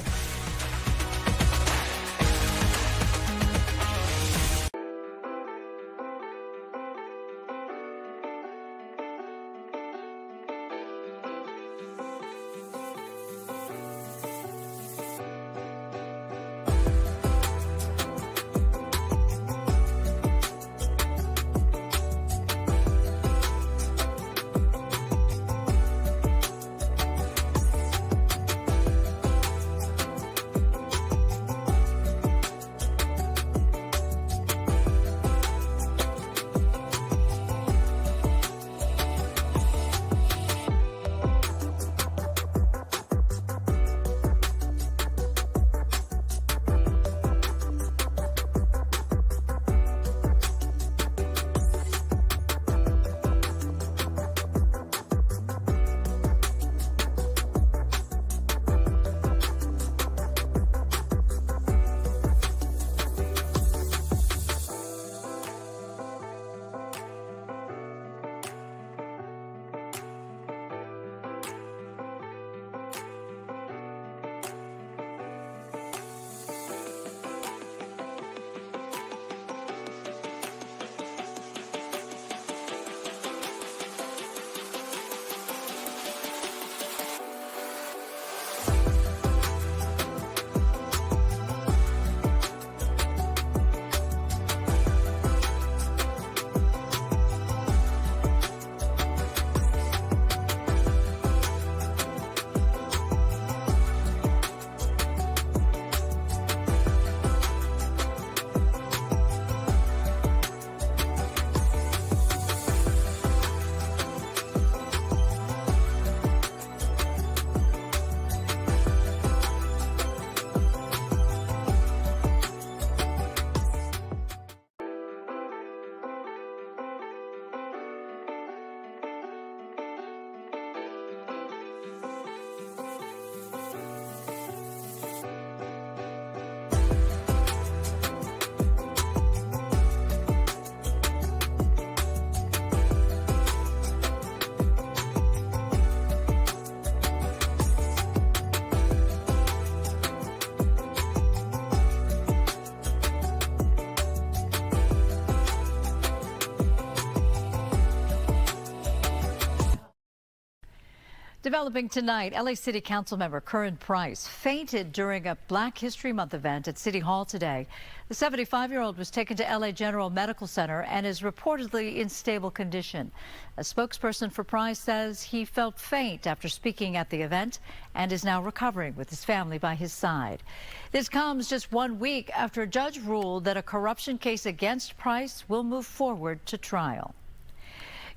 Developing tonight, LA City Council member Curran Price fainted during a Black History Month event at City Hall today. The 75-year-old was taken to LA General Medical Center and is reportedly in stable condition. A spokesperson for Price says he felt faint after speaking at the event and is now recovering with his family by his side. This comes just 1 week after a judge ruled that a corruption case against Price will move forward to trial.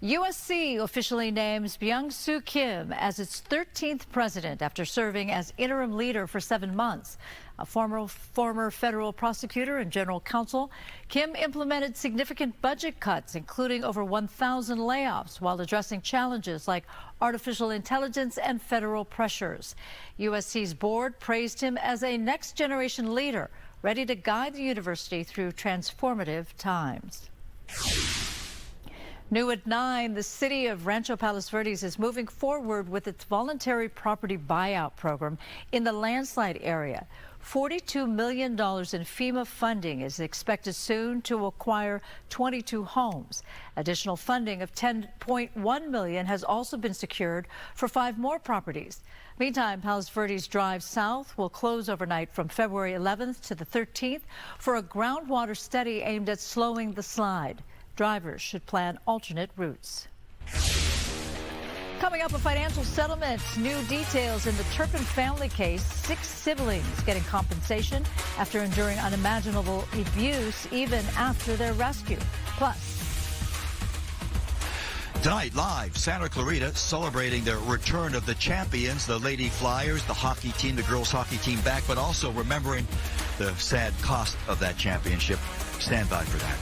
USC officially names Byung-Soo Kim as its 13th president after serving as interim leader for 7 months. A former federal prosecutor and general counsel, Kim implemented significant budget cuts, including over 1,000 layoffs, while addressing challenges like artificial intelligence and federal pressures. USC's board praised him as a next-generation leader, ready to guide the university through transformative times. New at 9, the city of Rancho Palos Verdes is moving forward with its voluntary property buyout program in the Landslide area. $42 million in FEMA funding is expected soon to acquire 22 homes. Additional funding of $10.1 million has also been secured for 5 more properties. Meantime, Palos Verdes Drive South will close overnight from February 11th to the 13th for a groundwater study aimed at slowing the slide. Drivers should plan alternate routes. Coming up, a financial settlement. New details in the Turpin family case. 6 siblings getting compensation after enduring unimaginable abuse even after their rescue. Plus, tonight, live, Santa Clarita celebrating the return of the champions, the Lady Flyers, the hockey team, the girls hockey team back, but also remembering the sad cost of that championship. Stand by for that.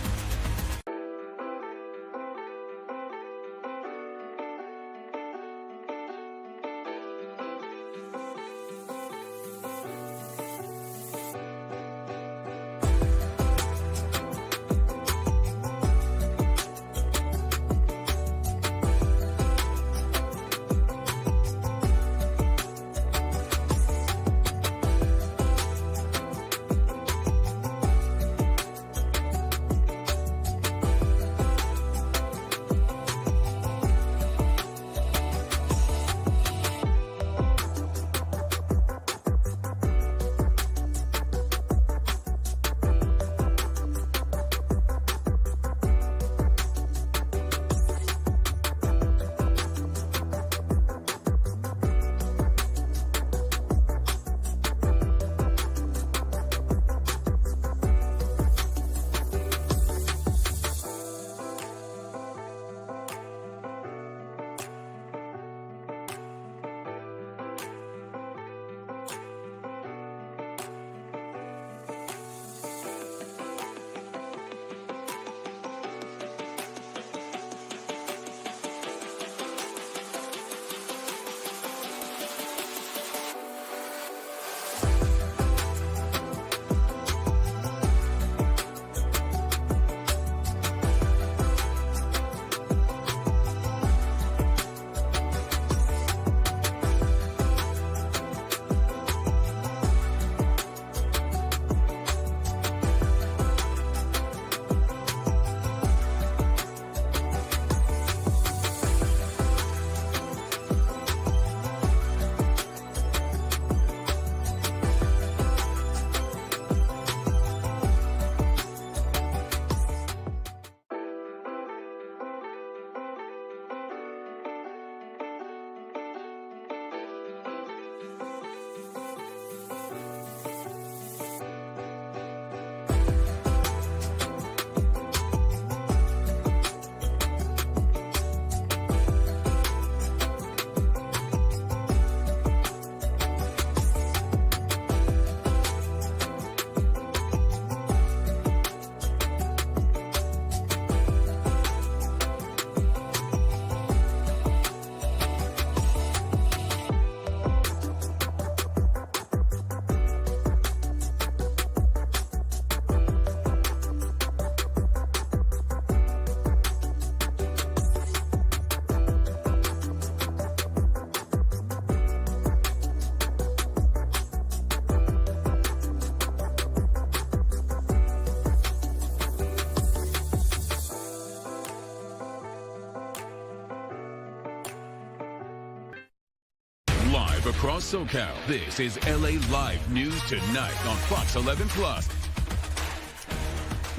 Across SoCal, this is LA Live News Tonight on Fox 11 Plus.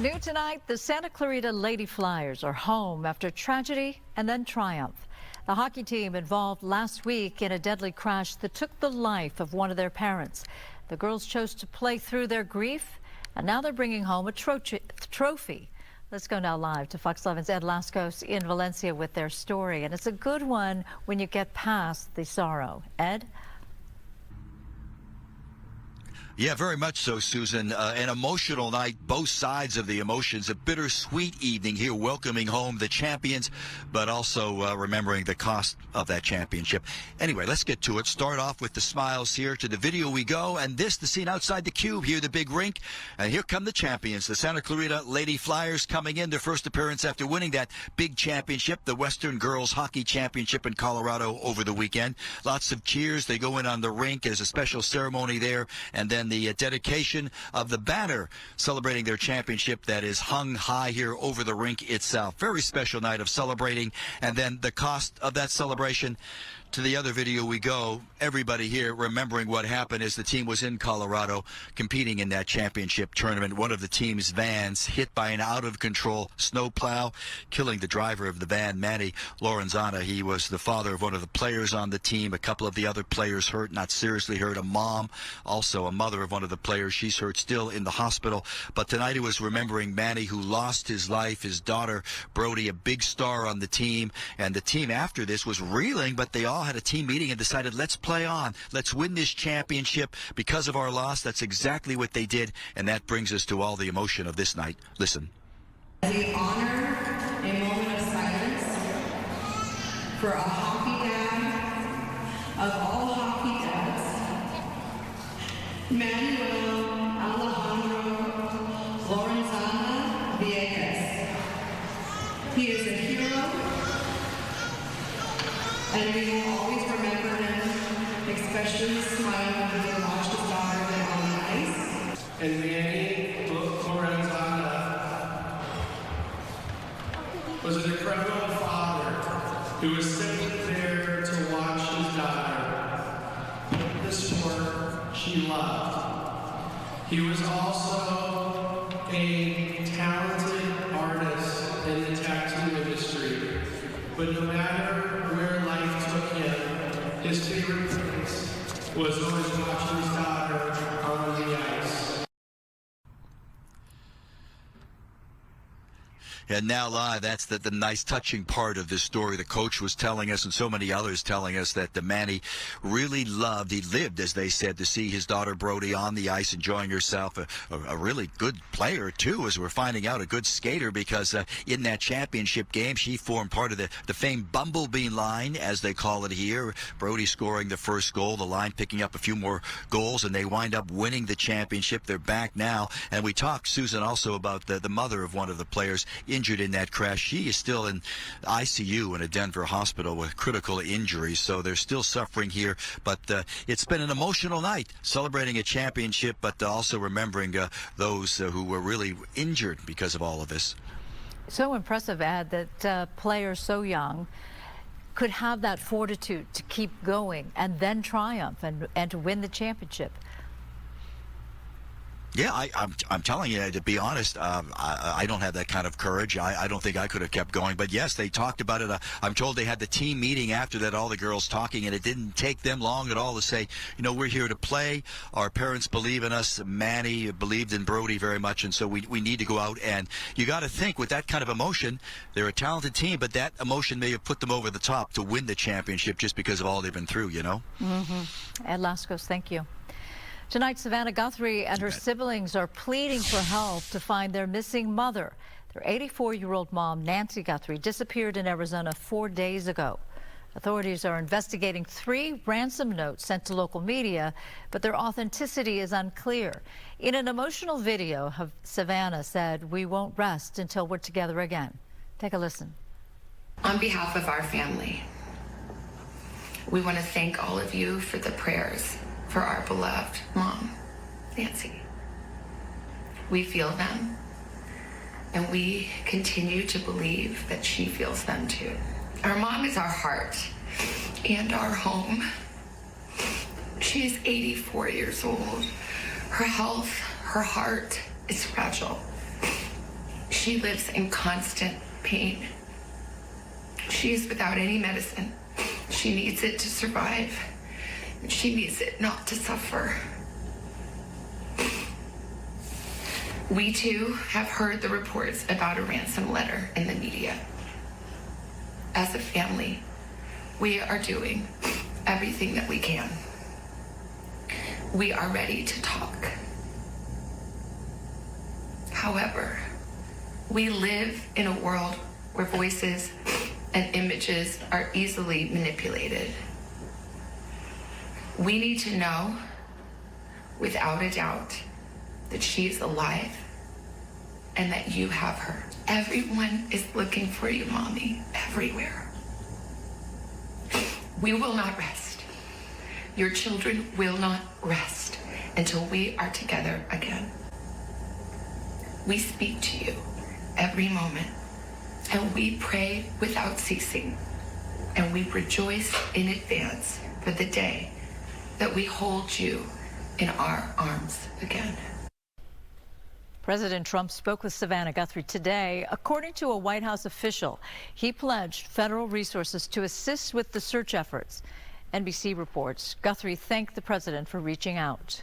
New tonight, the Santa Clarita Lady Flyers are home after tragedy and then triumph. The hockey team involved last week in a deadly crash that took the life of one of their parents. The girls chose to play through their grief, and now they're bringing home a trophy. Let's go now live to Fox 11's Ed Lascos in Valencia with their story. And it's a good one when you get past the sorrow. Ed? Yeah, very much so, Susan. An emotional night, both sides of the emotions. A bittersweet evening here, welcoming home the champions, but also remembering the cost of that championship. Anyway, let's get to it. Start off with the smiles here. To the video we go, and this, the scene outside the Cube, here the big rink. And here come the champions, the Santa Clarita Lady Flyers, coming in their first appearance after winning that big championship, the Western Girls Hockey Championship in Colorado over the weekend. Lots of cheers. They go in on the rink. There's a special ceremony there, and then the dedication of the banner celebrating their championship that is hung high here over the rink itself. Very special night of celebrating, and then the cost of that celebration. To the other video we go, everybody here remembering what happened as the team was in Colorado competing in that championship tournament. One of the team's vans hit by an out-of-control snowplow, killing the driver of the van, Manny Lorenzana. He was the father of one of the players on the team. A couple of the other players hurt, not seriously hurt. A mom, also a mother of one of the players. She's hurt, still in the hospital. But tonight it was remembering Manny, who lost his life. His daughter, Brody, a big star on the team. And the team after this was reeling, but they all had a team meeting and decided, let's play on. Let's win this championship because of our loss. That's exactly what they did, and that brings us to all the emotion of this night. Listen. We honor a moment of silence for a hockey dad of all hockey dads, Manuel Alejandro Lorenzana Villegas. He is a hero, and we will always remember him, especially smiling when we watched his daughter get on the ice. And Manny Lorenzana was an incredible father who was simply there to watch his daughter play the sport she loved. He was also a talented artist in the tattoo industry, but no matter where life took him, his favorite place was always watching his daughter on the ice. And now live, that's the nice touching part of this story. The coach was telling us, and so many others telling us, that the Manny really loved, he lived, as they said, to see his daughter Brody on the ice enjoying herself. A really good player, too, as we're finding out, a good skater, because in that championship game, she formed part of the famed Bumblebee line, as they call it here. Brody scoring the first goal, the line picking up a few more goals, and they wind up winning the championship. They're back now. And we talked, Susan, also about the mother of one of the players injured in that crash. She is still in ICU in a Denver hospital with critical injuries, so they're still suffering here. But it's been an emotional night, celebrating a championship, but also remembering those who were really injured because of all of this. So impressive, Ed, that players so young could have that fortitude to keep going and then triumph and to win the championship. Yeah, I'm telling you, to be honest, I don't have that kind of courage. I don't think I could have kept going. But yes, they talked about it. I'm told they had the team meeting after that, all the girls talking, and it didn't take them long at all to say, you know, we're here to play. Our parents believe in us. Manny believed in Brody very much, and so we need to go out. And you got to think, with that kind of emotion, they're a talented team, but that emotion may have put them over the top to win the championship just because of all they've been through, you know? Mm-hmm. Ed Lascos, thank you. Tonight, Savannah Guthrie and her siblings are pleading for help to find their missing mother. Their 84-year-old mom, Nancy Guthrie, disappeared in Arizona 4 days ago. Authorities are investigating 3 ransom notes sent to local media, but their authenticity is unclear. In an emotional video, Savannah said, "We won't rest until we're together again." Take a listen. On behalf of our family, we want to thank all of you for the prayers for our beloved mom, Nancy. We feel them, and we continue to believe that she feels them too. Our mom is our heart and our home. She is 84 years old. Her health, her heart is fragile. She lives in constant pain. She is without any medicine. She needs it to survive. She needs it not to suffer. We too have heard the reports about a ransom letter in the media. As a family, we are doing everything that we can. we are ready to talk. However, we live in a world where voices and images are easily manipulated. We need to know, without a doubt, that she is alive and that you have her. Everyone is looking for you, Mommy, everywhere. We will not rest. Your children will not rest until we are together again. We speak to you every moment, and we pray without ceasing, and we rejoice in advance for the day that we hold you in our arms again. President Trump spoke with Savannah Guthrie today. According to a White House official, he pledged federal resources to assist with the search efforts. NBC reports Guthrie thanked the president for reaching out.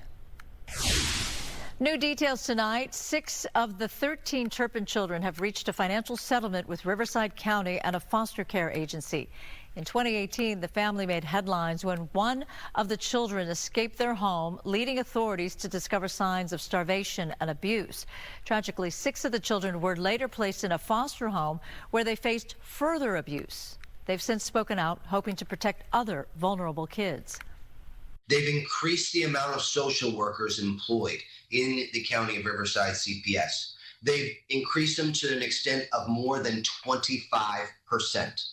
New details tonight. 6 of the 13 Turpin children have reached a financial settlement with Riverside County and a foster care agency. In 2018, the family made headlines when one of the children escaped their home, leading authorities to discover signs of starvation and abuse. Tragically, 6 of the children were later placed in a foster home where they faced further abuse. They've since spoken out, hoping to protect other vulnerable kids. They've increased the amount of social workers employed in the County of Riverside CPS. They've increased them to an extent of more than 25%.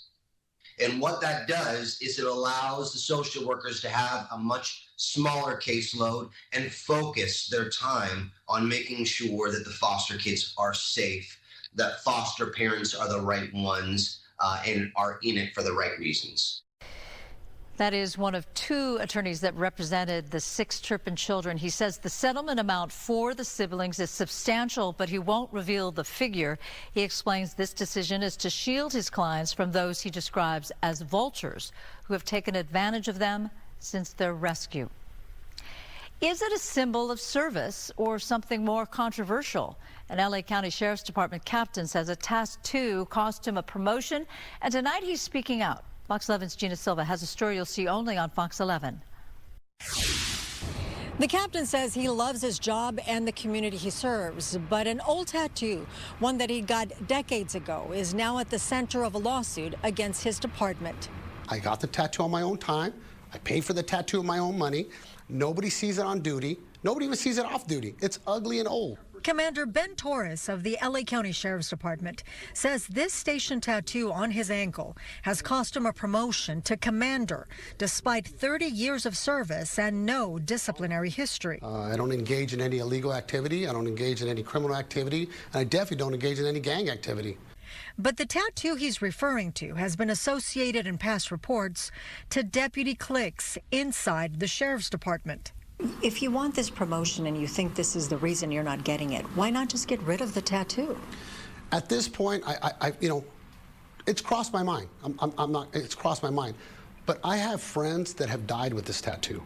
And what that does is it allows the social workers to have a much smaller caseload and focus their time on making sure that the foster kids are safe, that foster parents are the right ones, and are in it for the right reasons. That is one of 2 attorneys that represented the 6 Turpin children. He says the settlement amount for the siblings is substantial, but he won't reveal the figure. He explains this decision is to shield his clients from those he describes as vultures who have taken advantage of them since their rescue. Is it a symbol of service or something more controversial? An LA County Sheriff's Department captain says a tattoo cost him a promotion, and tonight he's speaking out. Fox 11's Gina Silva has a story you'll see only on Fox 11. The captain says he loves his job and the community he serves, but an old tattoo, one that he got decades ago, is now at the center of a lawsuit against his department. I got the tattoo on my own time. I paid for the tattoo with my own money. Nobody sees it on duty. Nobody even sees it off duty. It's ugly and old. Commander Ben Torres of the LA County Sheriff's Department says this station tattoo on his ankle has cost him a promotion to commander, despite 30 years of service and no disciplinary history. I don't engage in any illegal activity. I don't engage in any criminal activity. And I definitely don't engage in any gang activity. But the tattoo he's referring to has been associated in past reports to deputy cliques inside the Sheriff's Department. If you want this promotion and you think this is the reason you're not getting it, why not just get rid of the tattoo? At this point, it's crossed my mind. It's crossed my mind. But I have friends that have died with this tattoo.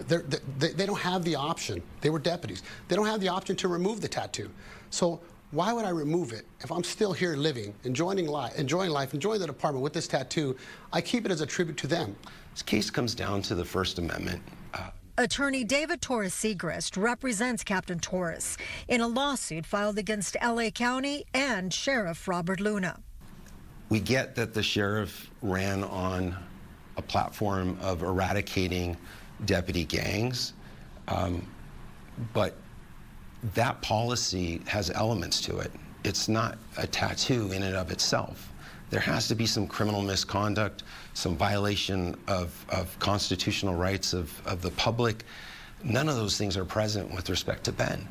They don't have the option. They were deputies. They don't have the option to remove the tattoo. So why would I remove it if I'm still here living, enjoying life, enjoying the department with this tattoo? I keep it as a tribute to them. This case comes down to the First Amendment. Attorney David Torres Segrist represents Captain Torres in a lawsuit filed against LA County and Sheriff Robert Luna. We get that the sheriff ran on a platform of eradicating deputy gangs, but that policy has elements to it. It's not a tattoo in and of itself. There has to be some criminal misconduct, some violation of constitutional rights of the public. None of those things are present with respect to Ben.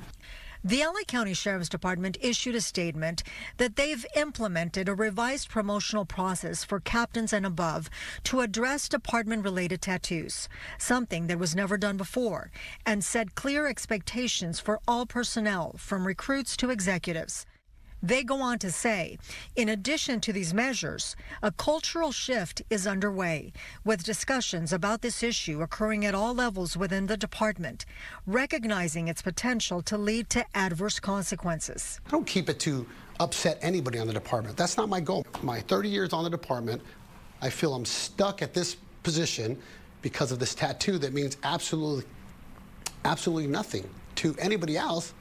The LA County Sheriff's Department issued a statement that they've implemented a revised promotional process for captains and above to address department-related tattoos, something that was never done before, and set clear expectations for all personnel, from recruits to executives. They go on to say, in addition to these measures, a cultural shift is underway, with discussions about this issue occurring at all levels within the department, recognizing its potential to lead to adverse consequences. I don't keep it to upset anybody on the department. That's not my goal. My 30 years on the department, I feel I'm stuck at this position because of this tattoo that means absolutely absolutely nothing to anybody else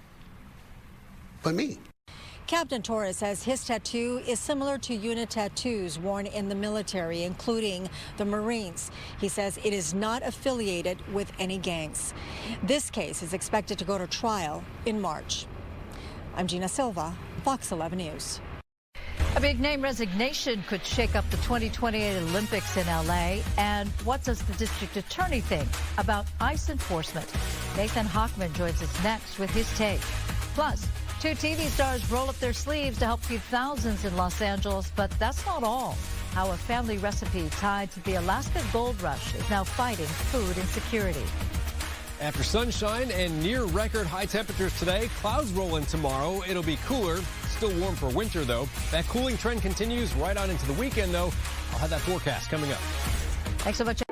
but me. Captain Torres says his tattoo is similar to unit tattoos worn in the military, including the Marines. He says it is not affiliated with any gangs. This case is expected to go to trial in March. I'm Gina Silva, Fox 11 News. A big name resignation could shake up the 2028 Olympics in L.A. And what does the district attorney think about ICE enforcement? Nathan Hawkman joins us next with his take. Plus, 2 TV stars roll up their sleeves to help feed thousands in Los Angeles, but that's not all. How a family recipe tied to the Alaska gold rush is now fighting food insecurity. After sunshine and near record high temperatures today, clouds roll in tomorrow. It'll be cooler. Still warm for winter, though. That cooling trend continues right on into the weekend, though. I'll have that forecast coming up. Thanks so much.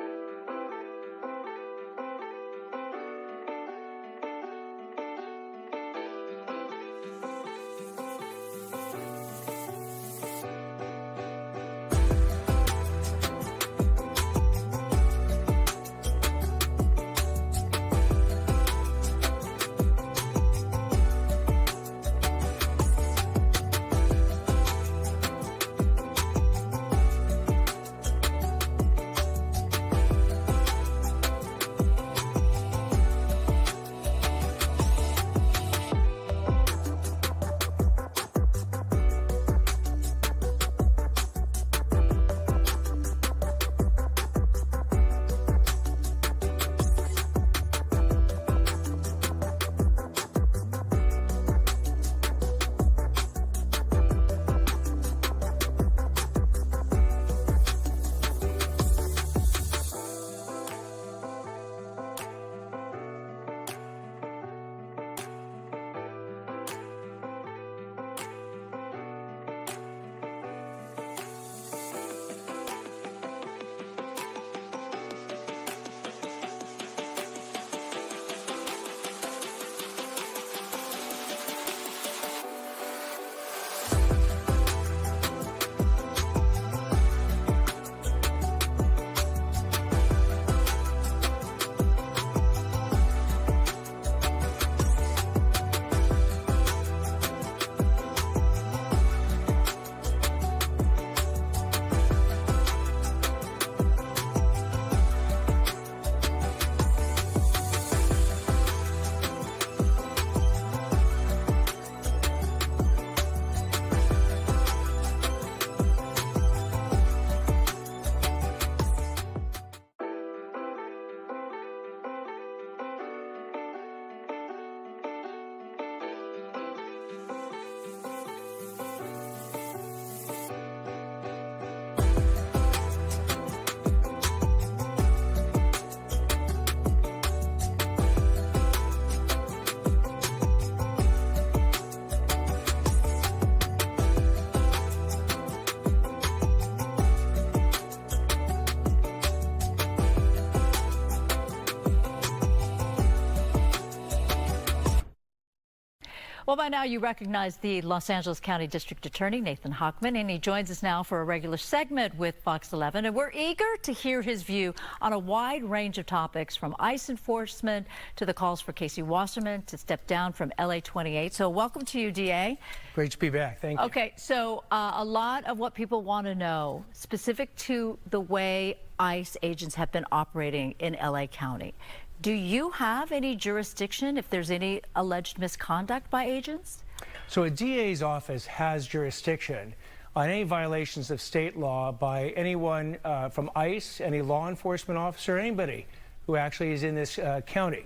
Well, by now you recognize the Los Angeles County District Attorney, Nathan Hawkman, and he joins us now for a regular segment with Fox 11. And we're eager to hear his view on a wide range of topics, from ICE enforcement to the calls for Casey Wasserman to step down from LA 28. So welcome to you, DA. Great to be back. Thank you. Okay, so a lot of what people want to know, specific to the way ICE agents have been operating in LA County. Do you have any jurisdiction if there's any alleged misconduct by agents? So a DA's office has jurisdiction on any violations of state law by anyone from ICE, any law enforcement officer, anybody who actually is in this county.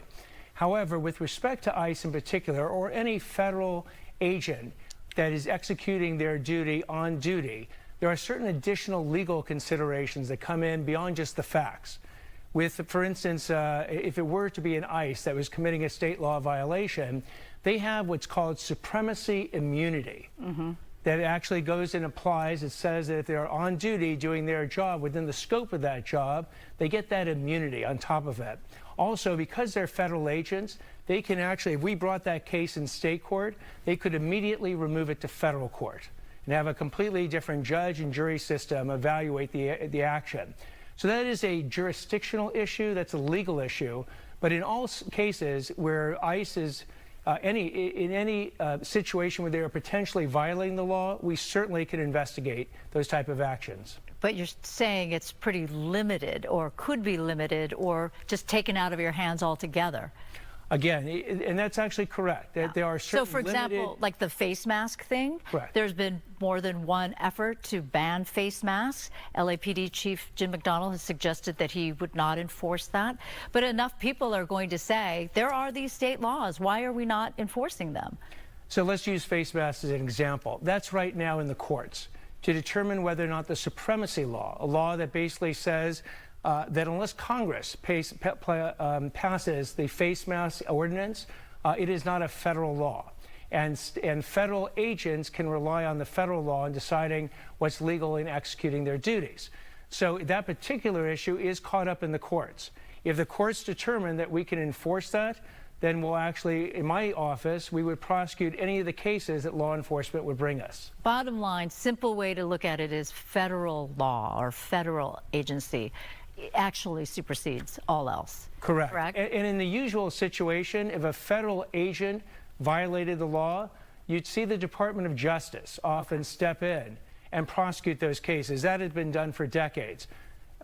However, with respect to ICE in particular, or any federal agent that is executing their duty on duty, there are certain additional legal considerations that come in beyond just the facts. With, for instance, if it were to be an ICE that was committing a state law violation, they have what's called supremacy immunity. That actually goes and applies. It says that if they're on duty doing their job within the scope of that job, they get that immunity on top of it. Also, because they're federal agents, they can actually, if we brought that case in state court, they could immediately remove it to federal court and have a completely different judge and jury system evaluate the action. So that is a jurisdictional issue, that's a legal issue, But in all cases where ICE is in any situation where they are potentially violating the law, we certainly can investigate those type of actions. But you're saying it's pretty limited, or could be limited, or just taken out of your hands altogether. Again, and that's actually correct. That there are certain So, for example, like the face mask thing, correct. There's been more than one effort to ban face masks. LAPD Chief Jim McDonnell has suggested that he would not enforce that. But enough people are going to say, there are these state laws. Why are we not enforcing them? So let's use face masks as an example. That's right now in the courts to determine whether or not the supremacy law, a law that basically says that unless Congress passes the face mask ordinance, it is not a federal law. And federal agents can rely on the federal law in deciding what's legal in executing their duties. So that particular issue is caught up in the courts. If the courts determine that we can enforce that, then we'll actually, in my office, we would prosecute any of the cases that law enforcement would bring us. Bottom line, simple way to look at it is federal law or federal agency actually supersedes all else. Correct. And in the usual situation, if a federal agent violated the law, you'd see the Department of Justice often step in and prosecute those cases. That has been done for decades.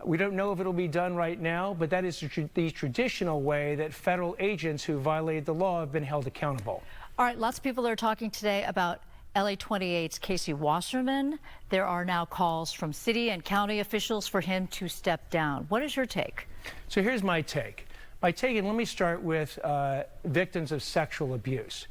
We don't know if it'll be done right now, but that is the traditional way that federal agents who violate the law have been held accountable. All right, lots of people are talking today about LA 28's Casey Wasserman. There are now calls from city and county officials for him to step down. What is your take? So here's my take. My take, and let me start with victims of sexual abuse.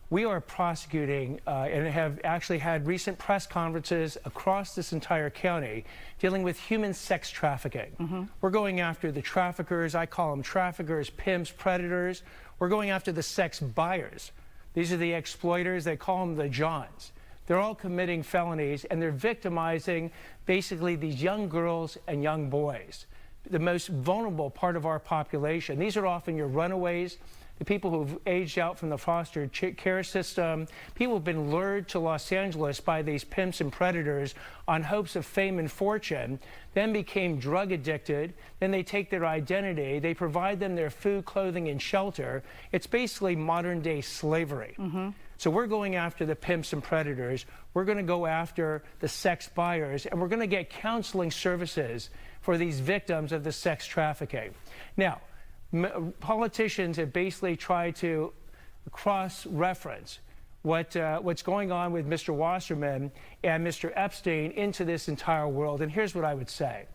We are prosecuting and have actually had recent press conferences across this entire county dealing with human sex trafficking. We're going after the traffickers. I call them traffickers, pimps, predators. We're going after the sex buyers. These are the exploiters. They call them the Johns. They're all committing felonies, and they're victimizing basically these young girls and young boys, the most vulnerable part of our population. These are often your runaways, the people who've aged out from the foster care system. People have been lured to Los Angeles by these pimps and predators on hopes of fame and fortune, then became drug addicted. Then they take their identity. They provide them their food, clothing, and shelter. It's basically modern day slavery. So we're going after the pimps and predators. We're going to go after the sex buyers, and we're going to get counseling services for these victims of the sex trafficking. Now, politicians have basically tried to cross-reference what's going on with Mr. Wasserman and Mr. Epstein into this entire world. And here's what I would say.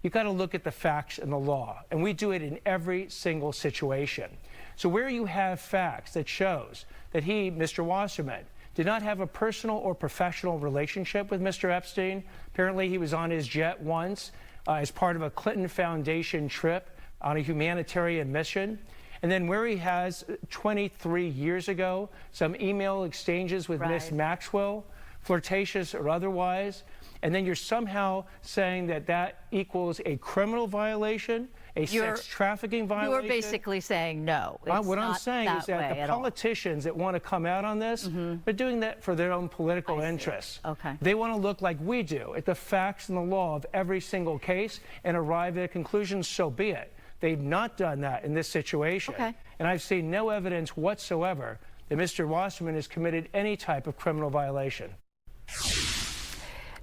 You've got to look at the facts and the law, and we do it in every single situation. So where you have facts that shows that he, Mr. Wasserman, did not have a personal or professional relationship with Mr. Epstein. Apparently he was on his jet once as part of a Clinton Foundation trip on a humanitarian mission. And then where he has 23 years ago, some email exchanges with Miss Maxwell, flirtatious or otherwise, and then you're somehow saying that that equals a criminal violation, a sex trafficking violation. You're basically saying no. What I'm saying is that the politicians that want to come out on this, they're doing that for their own political interests. They want to look like we do at the facts and the law of every single case and arrive at a conclusion, so be it. They've not done that in this situation. And I've seen no evidence whatsoever that Mr. Wasserman has committed any type of criminal violation.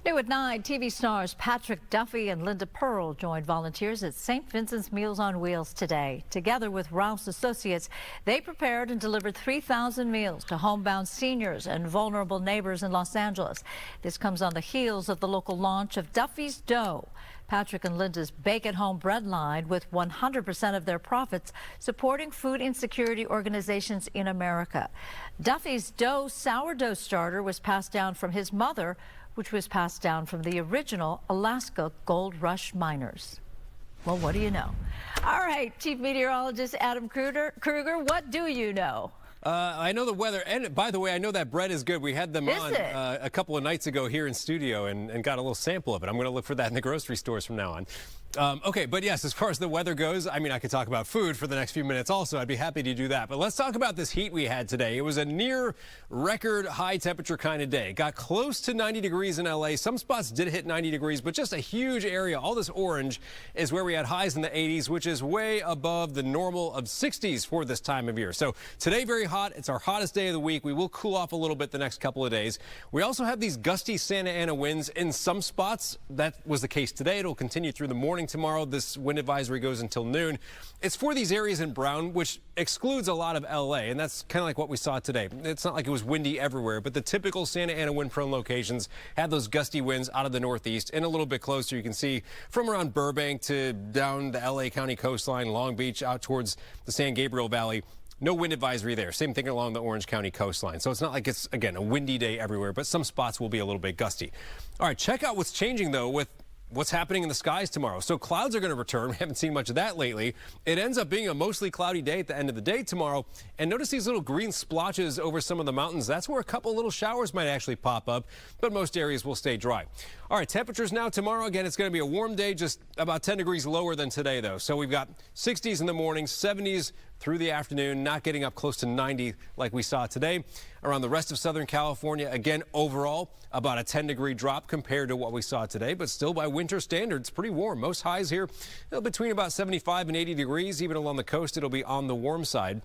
New at 9, TV stars Patrick Duffy and Linda Pearl joined volunteers at St. Vincent's Meals on Wheels today. Together with Rouse Associates, they prepared and delivered 3,000 meals to homebound seniors and vulnerable neighbors in Los Angeles. This comes on the heels of the local launch of Duffy's Dough, Patrick and Linda's bake-at-home bread line, with 100% of their profits supporting food insecurity organizations in America. Duffy's Dough sourdough starter was passed down from his mother, which was passed down from the original Alaska Gold Rush miners. Well, what do you know? All right, Chief Meteorologist Adam Kruger, what do you know? I know the weather, and by the way, I know that bread is good. We had them on a couple of nights ago here in studio and got a little sample of it. I'm going to look for that in the grocery stores from now on. Okay, but yes, as far as the weather goes, I mean, I could talk about food for the next few minutes also. I'd be happy to do that. But let's talk about this heat we had today. It was a near record high temperature kind of day. Got close to 90 degrees in LA. Some spots did hit 90 degrees, but just a huge area. All this orange is where we had highs in the 80s, which is way above the normal of 60s for this time of year. So today, very hot. It's our hottest day of the week. We will cool off a little bit the next couple of days. We also have these gusty Santa Ana winds in some spots. That was the case today. It'll continue through the morning tomorrow. This wind advisory goes until noon. It's for these areas in brown, which excludes a lot of LA, and that's kind of like what we saw today. It's not like it was windy everywhere, but the typical Santa Ana wind-prone locations had those gusty winds out of the northeast and a little bit closer. You can see from around Burbank to down the LA County coastline, Long Beach, out towards the San Gabriel Valley. No wind advisory there. Same thing along the Orange County coastline. So it's not like it's, again, a windy day everywhere, but some spots will be a little bit gusty. All right, check out what's changing, though, with what's happening in the skies tomorrow. So clouds are going to return. We haven't seen much of that lately. It ends up being a mostly cloudy day at the end of the day tomorrow. And notice these little green splotches over some of the mountains. That's where a couple little showers might actually pop up, but most areas will stay dry. All right, temperatures now tomorrow. Again, it's going to be a warm day, just about 10 degrees lower than today, though. So we've got 60s in the morning, 70s through the afternoon, not getting up close to 90 like we saw today. Around the rest of Southern California, again, overall, about a 10-degree drop compared to what we saw today, but still by winter standards, pretty warm. Most highs here between about 75 and 80 degrees. Even along the coast, it'll be on the warm side.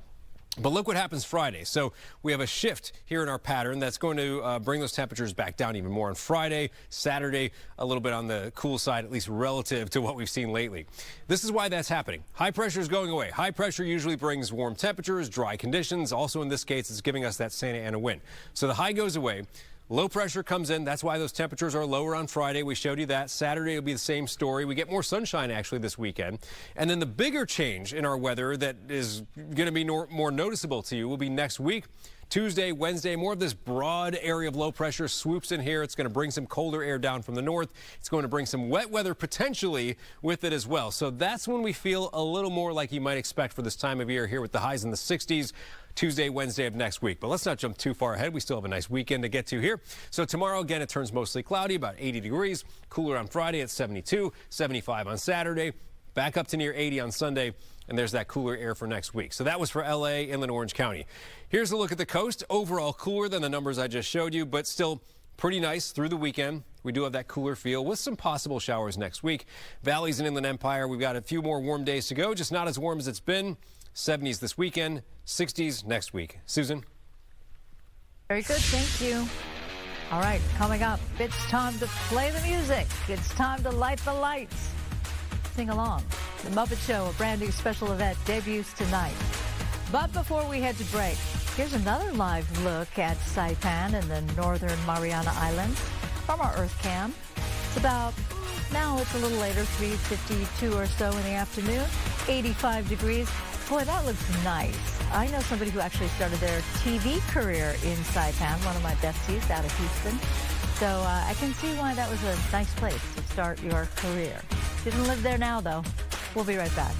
But look what happens Friday. So we have a shift here in our pattern that's going to bring those temperatures back down even more on Friday, Saturday, a little bit on the cool side, at least relative to what we've seen lately. This is why that's happening. High pressure is going away. High pressure usually brings warm temperatures, dry conditions. Also in this case, it's giving us that Santa Ana wind. So the high goes away. Low pressure comes in. That's why those temperatures are lower on Friday. We showed you that. Saturday will be the same story. We get more sunshine actually this weekend. And then the bigger change in our weather that is going to be more noticeable to you will be next week. Tuesday, Wednesday, more of this broad area of low pressure swoops in here. It's going to bring some colder air down from the north. It's going to bring some wet weather potentially with it as well. So that's when we feel a little more like you might expect for this time of year here with the highs in the 60s. Tuesday, Wednesday of next week. But let's not jump too far ahead. We still have a nice weekend to get to here. So tomorrow, again, it turns mostly cloudy, about 80 degrees. Cooler on Friday at 72, 75 on Saturday. Back up to near 80 on Sunday. And there's that cooler air for next week. So that was for LA, Inland Orange County. Here's a look at the coast. Overall cooler than the numbers I just showed you, but still pretty nice through the weekend. We do have that cooler feel with some possible showers next week. Valleys and Inland Empire, we've got a few more warm days to go, just not as warm as it's been. 70s this weekend, 60s next week. Susan? Very good, thank you. All right, coming up, it's time to play the music. It's time to light the lights. Sing along. The Muppet Show, a brand new special event, debuts tonight. But before we head to break, here's another live look at Saipan in the northern Mariana Islands from our Earth Cam. It's about, now it's a little later, 3:52 or so in the afternoon, 85 degrees. Boy, that looks nice. I know somebody who actually started their TV career in Saipan, one of my besties out of Houston. So I can see why that was a nice place to start your career. Didn't live there now, though. We'll be right back.